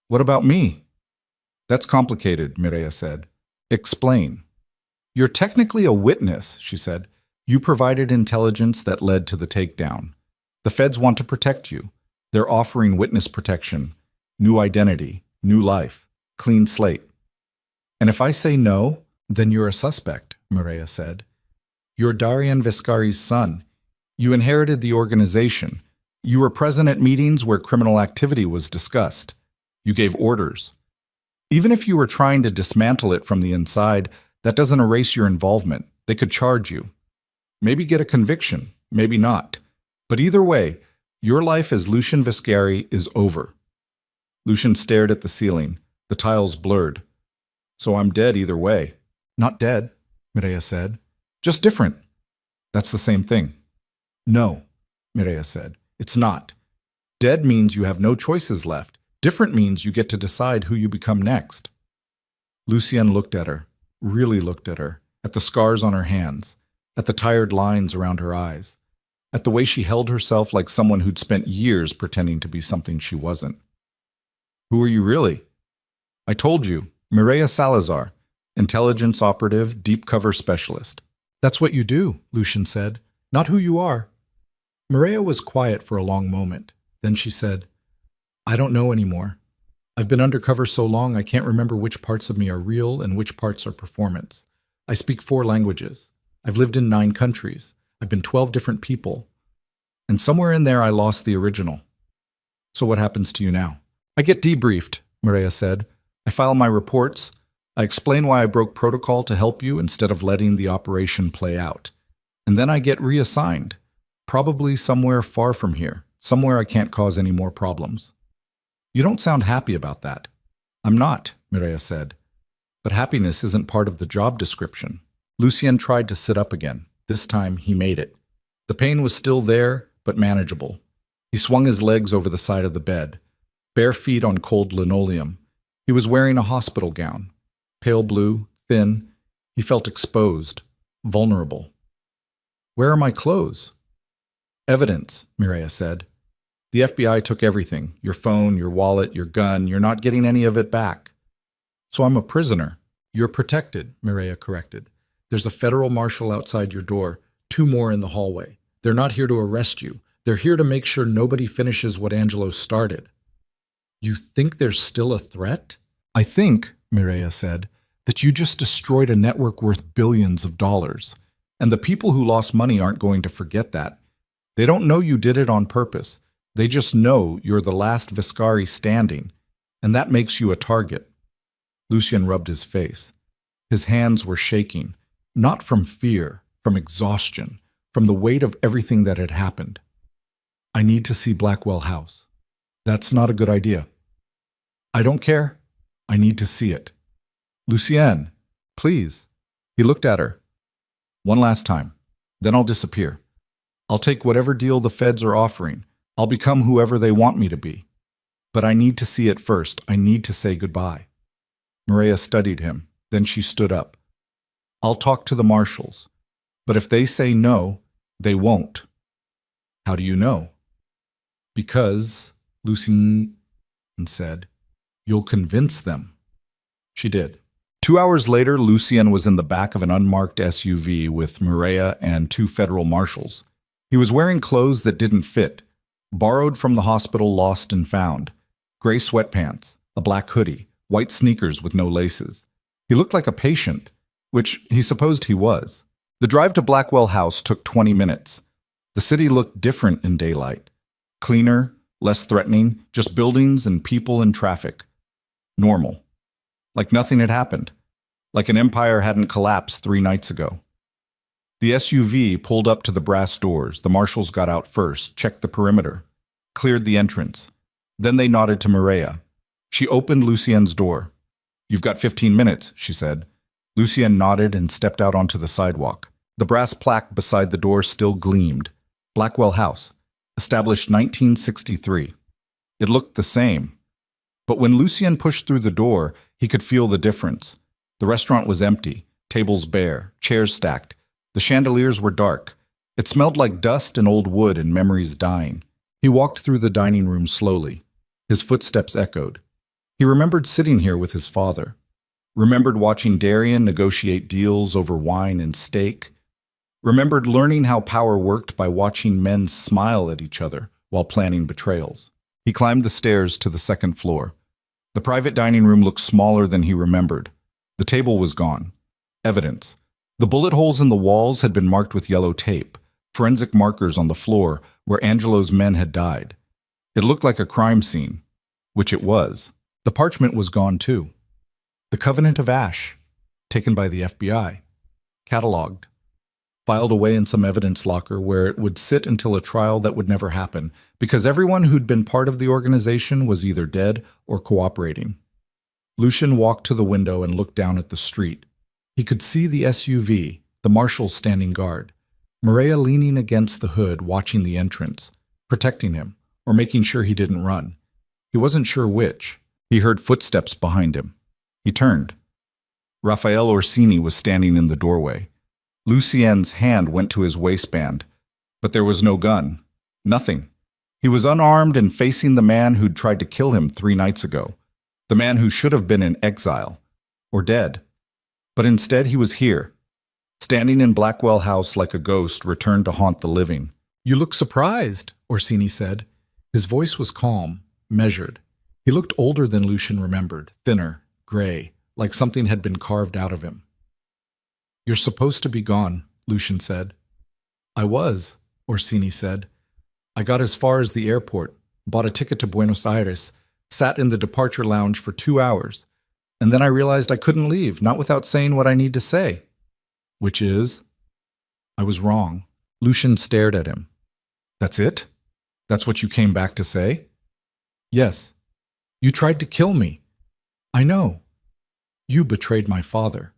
What about me? That's complicated, Mireia said. Explain. You're technically a witness, she said. You provided intelligence that led to the takedown. The feds want to protect you. They're offering witness protection, new identity, new life, clean slate. And if I say no, then you're a suspect, Mireia said. You're Darian Vescari's son. You inherited the organization. You were present at meetings where criminal activity was discussed. You gave orders. Even if you were trying to dismantle it from the inside, that doesn't erase your involvement. They could charge you. Maybe get a conviction, maybe not. But either way, your life as Lucien Vescari is over. Lucien stared at the ceiling. The tiles blurred. So I'm dead either way. Not dead, Mireia said. Just different. That's the same thing. No, Mireia said. It's not. Dead means you have no choices left. Different means you get to decide who you become next. Lucien looked at her, really looked at her, at the scars on her hands, at the tired lines around her eyes, at the way she held herself like someone who'd spent years pretending to be something she wasn't. Who are you really? I told you, Mireia Salazar, intelligence operative, deep cover specialist. That's what you do, Lucien said, not who you are. Mireia was quiet for a long moment. Then she said, I don't know anymore. I've been undercover so long I can't remember which parts of me are real and which parts are performance. I speak 4 languages. I've lived in 9 countries. I've been 12 different people. And somewhere in there I lost the original. So what happens to you now? I get debriefed, Mireia said. I file my reports. I explain why I broke protocol to help you instead of letting the operation play out. And then I get reassigned, probably somewhere far from here, somewhere I can't cause any more problems. You don't sound happy about that. I'm not, Mireia said. But happiness isn't part of the job description. Lucien tried to sit up again. This time, he made it. The pain was still there, but manageable. He swung his legs over the side of the bed, bare feet on cold linoleum. He was wearing a hospital gown. Pale blue, thin. He felt exposed, vulnerable. Where are my clothes? Evidence, Mireia said. The FBI took everything, your phone, your wallet, your gun. You're not getting any of it back. So I'm a prisoner. You're protected, Mireia corrected. There's a federal marshal outside your door, 2 more in the hallway. They're not here to arrest you. They're here to make sure nobody finishes what Angelo started. You think there's still a threat? I think, Mireia said, that you just destroyed a network worth billions of dollars. And the people who lost money aren't going to forget that. They don't know you did it on purpose. They just know you're the last Viscari standing, and that makes you a target. Lucien rubbed his face. His hands were shaking, not from fear, from exhaustion, from the weight of everything that had happened. I need to see Blackwell House. That's not a good idea. I don't care. I need to see it. Lucien, please. He looked at her. One last time. Then I'll disappear. I'll take whatever deal the feds are offering. I'll become whoever they want me to be. But I need to see it first. I need to say goodbye. Mireia studied him. Then she stood up. I'll talk to the marshals. But if they say no, they won't. How do you know? Because, Lucien said, you'll convince them. She did. 2 hours later, Lucien was in the back of an unmarked SUV with Mireia and 2 federal marshals. He was wearing clothes that didn't fit, borrowed from the hospital lost and found. Gray sweatpants, a black hoodie, white sneakers with no laces. He looked like a patient, which he supposed he was. The drive to Blackwell House took 20 minutes. The city looked different in daylight. Cleaner, less threatening, just buildings and people and traffic. Normal. Like nothing had happened. Like an empire hadn't collapsed 3 nights ago. The SUV pulled up to the brass doors. The marshals got out first, checked the perimeter, cleared the entrance. Then they nodded to Mireia. She opened Lucien's door. You've got 15 minutes, she said. Lucien nodded and stepped out onto the sidewalk. The brass plaque beside the door still gleamed. Blackwell House, established 1963. It looked the same. But when Lucien pushed through the door, he could feel the difference. The restaurant was empty, tables bare, chairs stacked. The chandeliers were dark. It smelled like dust and old wood and memories dying. He walked through the dining room slowly. His footsteps echoed. He remembered sitting here with his father. Remembered watching Darian negotiate deals over wine and steak. Remembered learning how power worked by watching men smile at each other while planning betrayals. He climbed the stairs to the 2nd floor. The private dining room looked smaller than he remembered. The table was gone. Evidence. The bullet holes in the walls had been marked with yellow tape, forensic markers on the floor where Angelo's men had died. It looked like a crime scene, which it was. The parchment was gone too. The Covenant of Ash, taken by the FBI, cataloged, filed away in some evidence locker where it would sit until a trial that would never happen, because everyone who'd been part of the organization was either dead or cooperating. Lucien walked to the window and looked down at the street. He could see the SUV, the marshals standing guard, Mireia leaning against the hood watching the entrance, protecting him, or making sure he didn't run. He wasn't sure which. He heard footsteps behind him. He turned. Raphael Orsini was standing in the doorway. Lucien's hand went to his waistband, but there was no gun. Nothing. He was unarmed and facing the man who'd tried to kill him 3 nights ago. The man who should have been in exile, or dead. But instead he was here, standing in Blackwell House like a ghost returned to haunt the living. You look surprised, Orsini said. His voice was calm, measured. He looked older than Lucien remembered, thinner, gray, like something had been carved out of him. You're supposed to be gone, Lucien said. I was, Orsini said. I got as far as the airport, bought a ticket to Buenos Aires, sat in the departure lounge for 2 hours. And then I realized I couldn't leave, not without saying what I need to say. Which is, I was wrong. Lucian stared at him. That's it? That's what you came back to say? Yes. You tried to kill me. I know. You betrayed my father.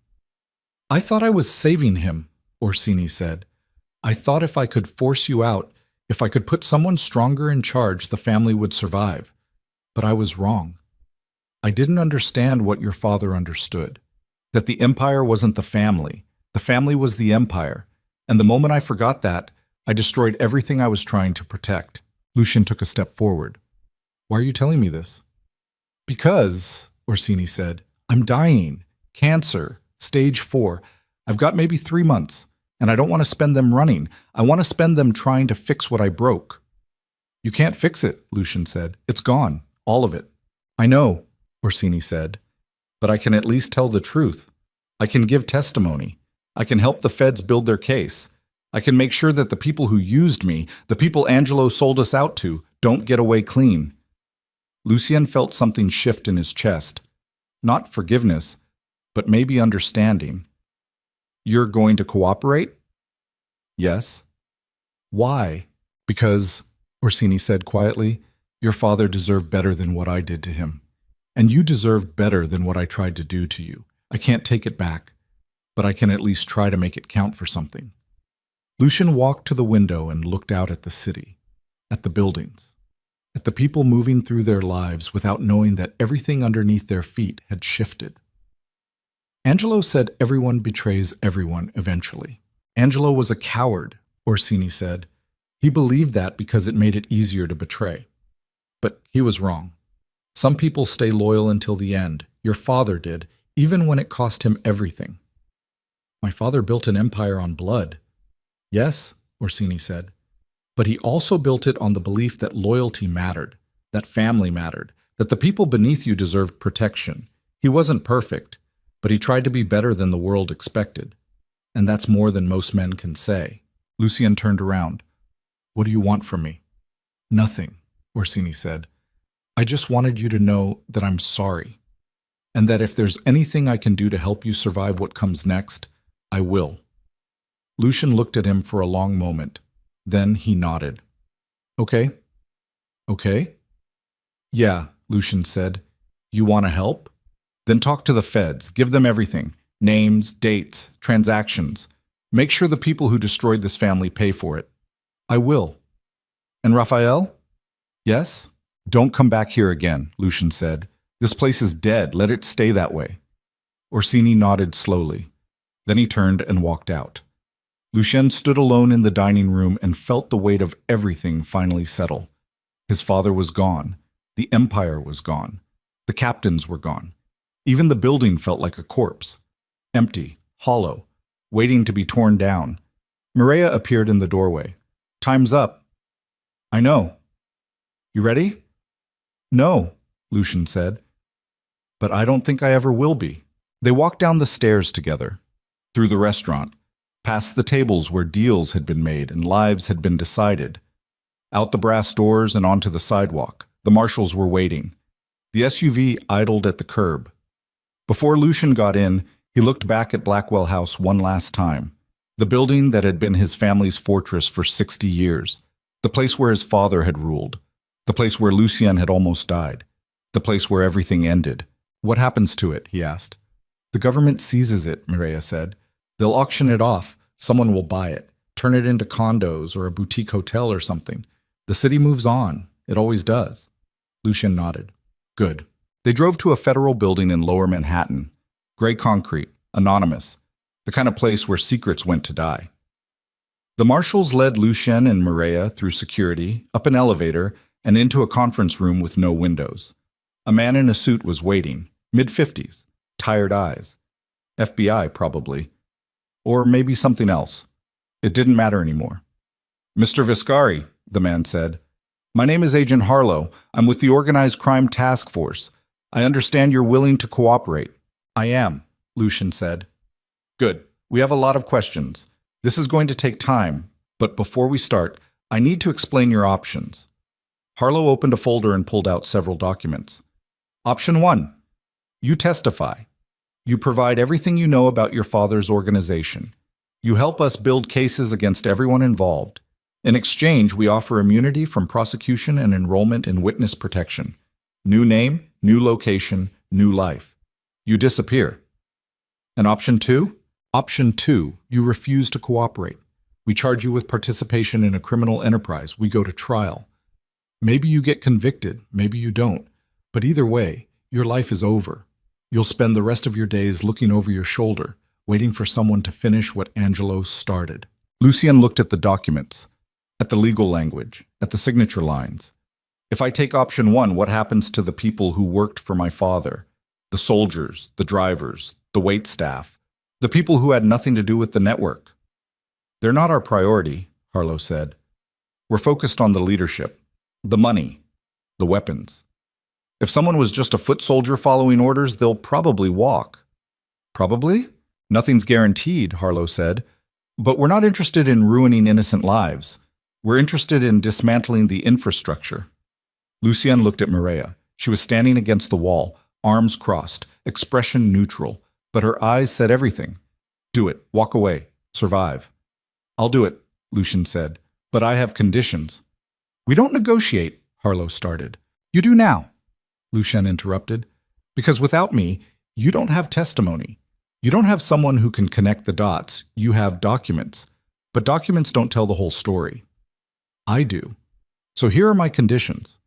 I thought I was saving him, Orsini said. I thought if I could force you out, if I could put someone stronger in charge, the family would survive. But I was wrong. I didn't understand what your father understood. That the empire wasn't the family was the empire. And the moment I forgot that, I destroyed everything I was trying to protect. Lucian took a step forward. Why are you telling me this? Because, Orsini said, I'm dying. Cancer. Stage 4. I've got maybe 3 months. And I don't want to spend them running. I want to spend them trying to fix what I broke. You can't fix it, Lucian said. It's gone. All of it. I know, Orsini said. But I can at least tell the truth. I can give testimony. I can help the feds build their case. I can make sure that the people who used me, the people Angelo sold us out to, don't get away clean. Lucien felt something shift in his chest. Not forgiveness, but maybe understanding. You're going to cooperate? Yes. Why? Because, Orsini said quietly, your father deserved better than what I did to him. And you deserved better than what I tried to do to you. I can't take it back, but I can at least try to make it count for something. Lucian walked to the window and looked out at the city, at the buildings, at the people moving through their lives without knowing that everything underneath their feet had shifted. Angelo said everyone betrays everyone eventually. Angelo was a coward, Orsini said. He believed that because it made it easier to betray. But he was wrong. Some people stay loyal until the end. Your father did, even when it cost him everything. My father built an empire on blood. Yes, Orsini said. But he also built it on the belief that loyalty mattered, that family mattered, that the people beneath you deserved protection. He wasn't perfect, but he tried to be better than the world expected. And that's more than most men can say. Lucien turned around. What do you want from me? Nothing, Orsini said. I just wanted you to know that I'm sorry, and that if there's anything I can do to help you survive what comes next, I will. Lucian looked at him for a long moment. Then he nodded. Okay? Okay? Yeah, Lucian said. You want to help? Then talk to the feds. Give them everything. Names, dates, transactions. Make sure the people who destroyed this family pay for it. I will. And Raphael? Yes? Don't come back here again, Lucian said. This place is dead. Let it stay that way. Orsini nodded slowly. Then he turned and walked out. Lucien stood alone in the dining room and felt the weight of everything finally settle. His father was gone. The empire was gone. The captains were gone. Even the building felt like a corpse. Empty, hollow, waiting to be torn down. Mireia appeared in the doorway. Time's up. I know. You ready? No, Lucian said. But I don't think I ever will be. They walked down the stairs together, through the restaurant, past the tables where deals had been made and lives had been decided, out the brass doors and onto the sidewalk. The marshals were waiting. The SUV idled at the curb. Before Lucian got in, he looked back at Blackwell House one last time, the building that had been his family's fortress for 60 years, the place where his father had ruled, the place where Lucien had almost died, the place where everything ended. What happens to it? He asked. The government seizes it, Mireia said. They'll auction it off. Someone will buy it, turn it into condos or a boutique hotel or something. The city moves on. It always does. Lucien nodded. Good. They drove to a federal building in Lower Manhattan. Gray concrete, anonymous, the kind of place where secrets went to die. The marshals led Lucien and Mireia through security, up an elevator, and into a conference room with no windows. A man in a suit was waiting, mid-50s, tired eyes. FBI, probably. Or maybe something else. It didn't matter anymore. Mr. Viscari, the man said. My name is Agent Harlow. I'm with the Organized Crime Task Force. I understand you're willing to cooperate. I am, Lucien said. Good. We have a lot of questions. This is going to take time, but before we start, I need to explain your options. Harlow opened a folder and pulled out several documents. Option 1. You testify. You provide everything you know about your father's organization. You help us build cases against everyone involved. In exchange, we offer immunity from prosecution and enrollment in witness protection. New name, new location, new life. You disappear. And option 2? Option 2, you refuse to cooperate. We charge you with participation in a criminal enterprise. We go to trial. Maybe you get convicted, maybe you don't. But either way, your life is over. You'll spend the rest of your days looking over your shoulder, waiting for someone to finish what Angelo started. Lucien looked at the documents, at the legal language, at the signature lines. If I take option 1, what happens to the people who worked for my father? The soldiers, the drivers, the wait staff, the people who had nothing to do with the network. They're not our priority, Harlow said. We're focused on the leadership, the money, the weapons. If someone was just a foot soldier following orders, they'll probably walk. Probably? Nothing's guaranteed, Harlow said. But we're not interested in ruining innocent lives. We're interested in dismantling the infrastructure. Lucien looked at Mireia. She was standing against the wall, arms crossed, expression neutral, but her eyes said everything. Do it. Walk away. Survive. I'll do it, Lucien said, but I have conditions. We don't negotiate, Harlow started. You do now, Lucien interrupted, because without me, you don't have testimony. You don't have someone who can connect the dots. You have documents, but documents don't tell the whole story. I do. So here are my conditions.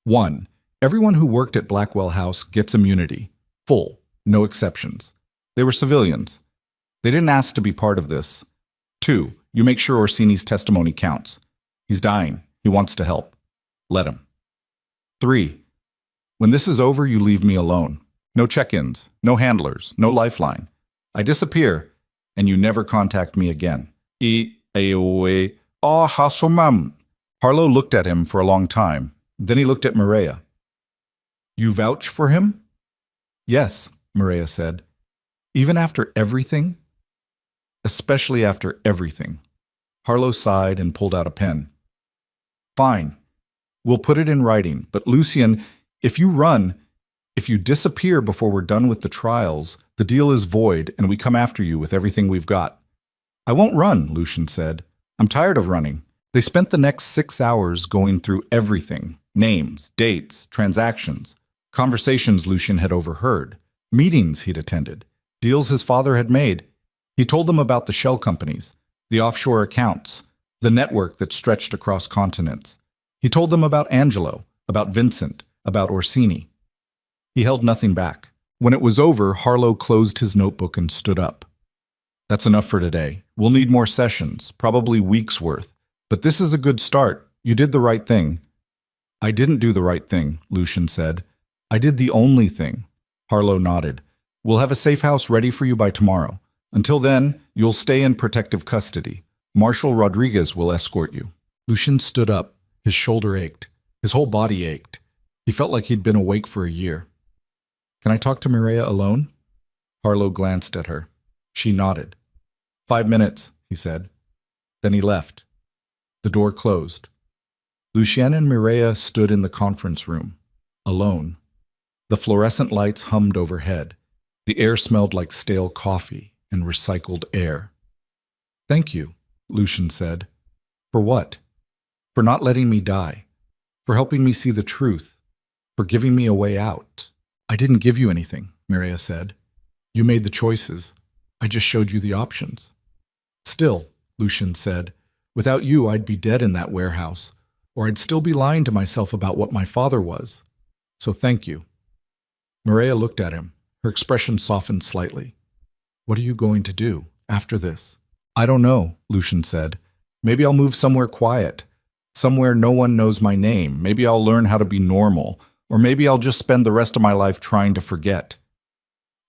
1. Everyone who worked at Blackwell House gets immunity. Full. No exceptions. They were civilians. They didn't ask to be part of this. 2. You make sure Orsini's testimony counts. He's dying. He wants to help. Let him. 3. When this is over, you leave me alone. No check-ins, no handlers, no lifeline. I disappear, and you never contact me again. Harlow looked at him for a long time. Then he looked at Mireia. You vouch for him? Yes, Mireia said. Even after everything? Especially after everything. Harlow sighed and pulled out a pen. Fine. We'll put it in writing, but Lucien, if you disappear before we're done with the trials, the deal is void and we come after you with everything we've got. I won't run, Lucien said. I'm tired of running. They spent the next 6 hours going through everything. Names, dates, transactions, conversations Lucien had overheard, meetings he'd attended, deals his father had made. He told them about the shell companies, the offshore accounts, the network that stretched across continents. He told them about Angelo, about Vincent, about Orsini. He held nothing back. When it was over, Harlow closed his notebook and stood up. That's enough for today. We'll need more sessions, probably weeks' worth. But this is a good start. You did the right thing. I didn't do the right thing, Lucien said. I did the only thing. Harlow nodded. We'll have a safe house ready for you by tomorrow. Until then, you'll stay in protective custody. Marshal Rodriguez will escort you. Lucien stood up. His shoulder ached. His whole body ached. He felt like he'd been awake for a year. Can I talk to Mireia alone? Harlow glanced at her. She nodded. 5 minutes, he said. Then he left. The door closed. Lucien and Mireia stood in the conference room, alone. The fluorescent lights hummed overhead. The air smelled like stale coffee and recycled air. Thank you, Lucien said. For what? For not letting me die. For helping me see the truth. For giving me a way out. I didn't give you anything, Mireia said. You made the choices. I just showed you the options. Still, Lucien said, without you I'd be dead in that warehouse, or I'd still be lying to myself about what my father was. So thank you. Mireia looked at him. Her expression softened slightly. What are you going to do after this? I don't know, Lucien said. Maybe I'll move somewhere quiet, somewhere no one knows my name. Maybe I'll learn how to be normal, or maybe I'll just spend the rest of my life trying to forget.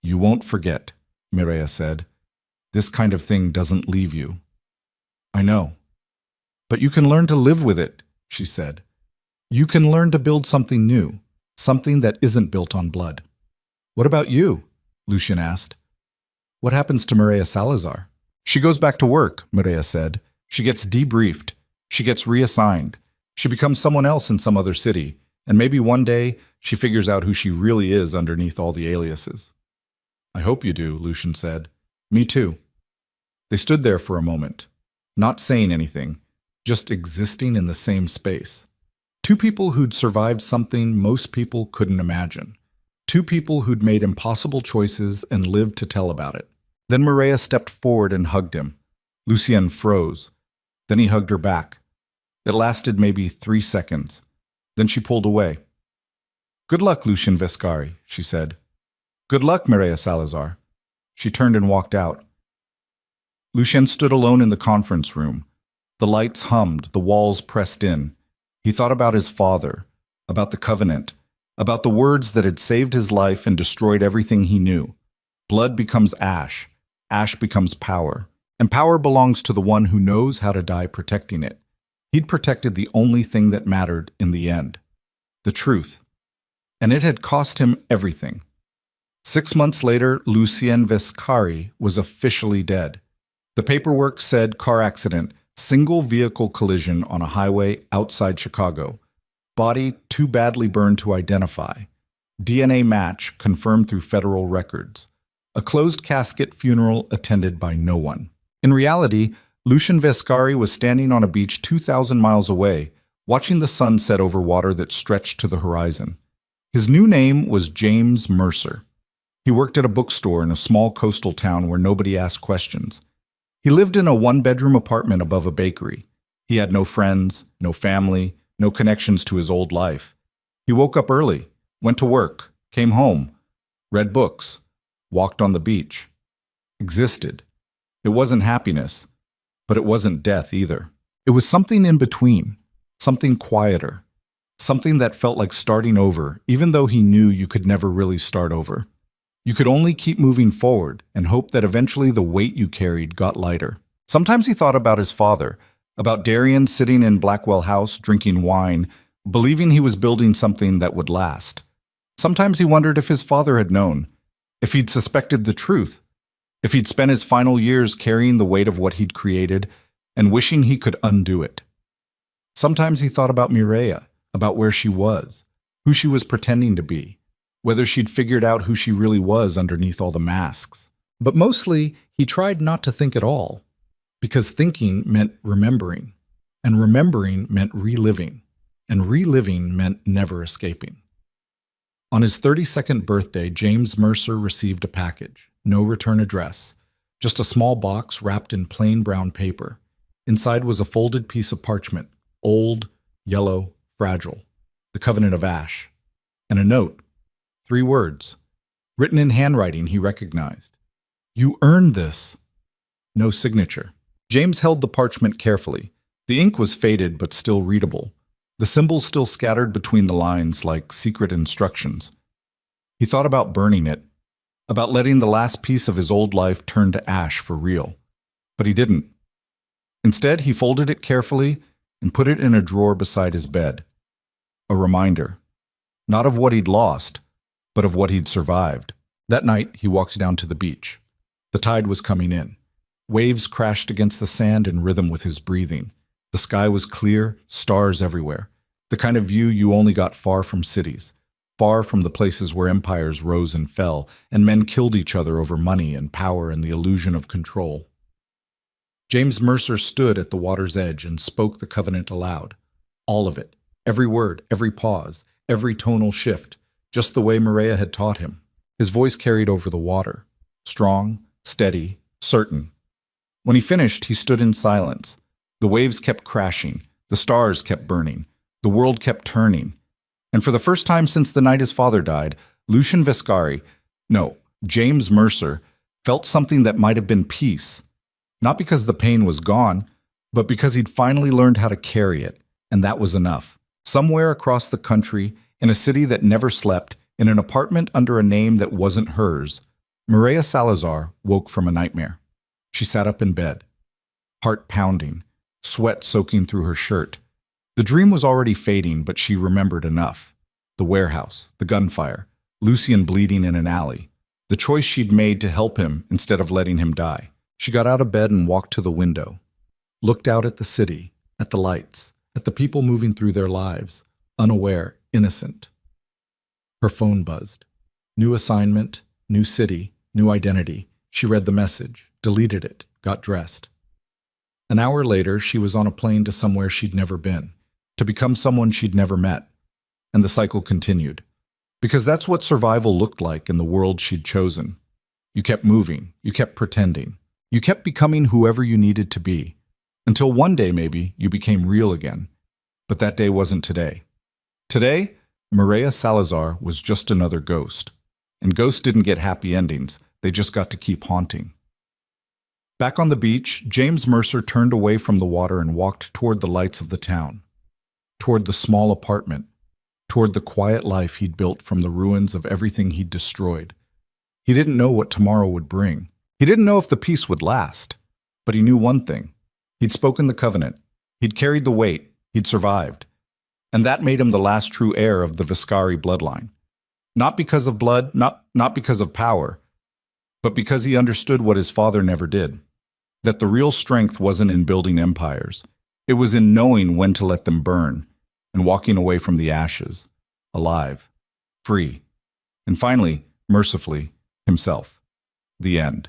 You won't forget, Mireia said. This kind of thing doesn't leave you. I know. But you can learn to live with it, she said. You can learn to build something new, something that isn't built on blood. What about you? Lucien asked. What happens to Mireia Salazar? She goes back to work, Mireia said. She gets debriefed. She gets reassigned. She becomes someone else in some other city. And maybe one day She figures out who she really is underneath all the aliases. I hope you do, Lucian said. Me too. They stood there for a moment, not saying anything, just existing in the same space. Two people who'd survived something most people couldn't imagine. Two people who'd made impossible choices and lived to tell about it. Then Mireia stepped forward and hugged him. Lucien froze. Then he hugged her back. It lasted maybe 3 seconds. Then she pulled away. Good luck, Lucien Vescari, she said. Good luck, Mireia Salazar. She turned and walked out. Lucien stood alone in the conference room. The lights hummed, the walls pressed in. He thought about his father, about the covenant, about the words that had saved his life and destroyed everything he knew. Blood becomes ash. Ash becomes power. And power belongs to the one who knows how to die protecting it. He'd protected the only thing that mattered in the end. The truth. And it had cost him everything. 6 months later, Lucien Vescari was officially dead. The paperwork said car accident, single vehicle collision on a highway outside Chicago. Body too badly burned to identify. DNA match confirmed through federal records. A closed casket funeral attended by no one. In reality, Lucien Vescari was standing on a beach 2,000 miles away, watching the sun set over water that stretched to the horizon. His new name was James Mercer. He worked at a bookstore in a small coastal town where nobody asked questions. He lived in a one-bedroom apartment above a bakery. He had no friends, no family, no connections to his old life. He woke up early, went to work, came home, read books, walked on the beach. Existed. It wasn't happiness, but it wasn't death either. It was something in between, something quieter, something that felt like starting over, even though he knew you could never really start over. You could only keep moving forward and hope that eventually the weight you carried got lighter. Sometimes he thought about his father, about Darian sitting in Blackwell House drinking wine, believing he was building something that would last. Sometimes he wondered if his father had known, if he'd suspected the truth, if he'd spent his final years carrying the weight of what he'd created and wishing he could undo it. Sometimes he thought about Mireia, about where she was, who she was pretending to be, whether she'd figured out who she really was underneath all the masks. But mostly, he tried not to think at all, because thinking meant remembering, and remembering meant reliving, and reliving meant never escaping. On his 32nd birthday, James Mercer received a package, no return address, just a small box wrapped in plain brown paper. Inside was a folded piece of parchment, old, yellow, fragile, the covenant of ash, and a note. 3 words, written in handwriting he recognized. You earned this. No signature. James held the parchment carefully. The ink was faded but still readable. The symbols still scattered between the lines like secret instructions. He thought about burning it, about letting the last piece of his old life turn to ash for real. But he didn't. Instead, he folded it carefully and put it in a drawer beside his bed. A reminder, not of what he'd lost, but of what he'd survived. That night, he walked down to the beach. The tide was coming in. Waves crashed against the sand in rhythm with his breathing. The sky was clear, stars everywhere. The kind of view you only got far from cities, far from the places where empires rose and fell, and men killed each other over money and power and the illusion of control. James Mercer stood at the water's edge and spoke the covenant aloud. All of it, every word, every pause, every tonal shift, just the way Mireia had taught him. His voice carried over the water, strong, steady, certain. When he finished, he stood in silence. The waves kept crashing, the stars kept burning, the world kept turning. And for the first time since the night his father died, Lucien Vescari, no, James Mercer, felt something that might have been peace. Not because the pain was gone, but because he'd finally learned how to carry it, and that was enough. Somewhere across the country, in a city that never slept, in an apartment under a name that wasn't hers, Mireia Salazar woke from a nightmare. She sat up in bed, heart pounding, sweat soaking through her shirt. The dream was already fading, but she remembered enough. The warehouse, the gunfire, Lucien bleeding in an alley, the choice she'd made to help him instead of letting him die. She got out of bed and walked to the window, looked out at the city, at the lights, at the people moving through their lives, unaware, innocent. Her phone buzzed. New assignment, new city, new identity. She read the message, deleted it, got dressed. An hour later, she was on a plane to somewhere she'd never been, to become someone she'd never met. And the cycle continued. Because that's what survival looked like in the world she'd chosen. You kept moving, you kept pretending, you kept becoming whoever you needed to be. Until one day, maybe, you became real again. But that day wasn't today. Today, Maria Salazar was just another ghost. And ghosts didn't get happy endings, they just got to keep haunting. Back on the beach, James Mercer turned away from the water and walked toward the lights of the town. Toward the small apartment. Toward the quiet life he'd built from the ruins of everything he'd destroyed. He didn't know what tomorrow would bring. He didn't know if the peace would last. But he knew one thing. He'd spoken the covenant. He'd carried the weight. He'd survived. And that made him the last true heir of the Viscari bloodline. Not because of blood, not because of power, but because he understood what his father never did. That the real strength wasn't in building empires. It was in knowing when to let them burn and walking away from the ashes, alive, free, and finally, mercifully, himself. The end.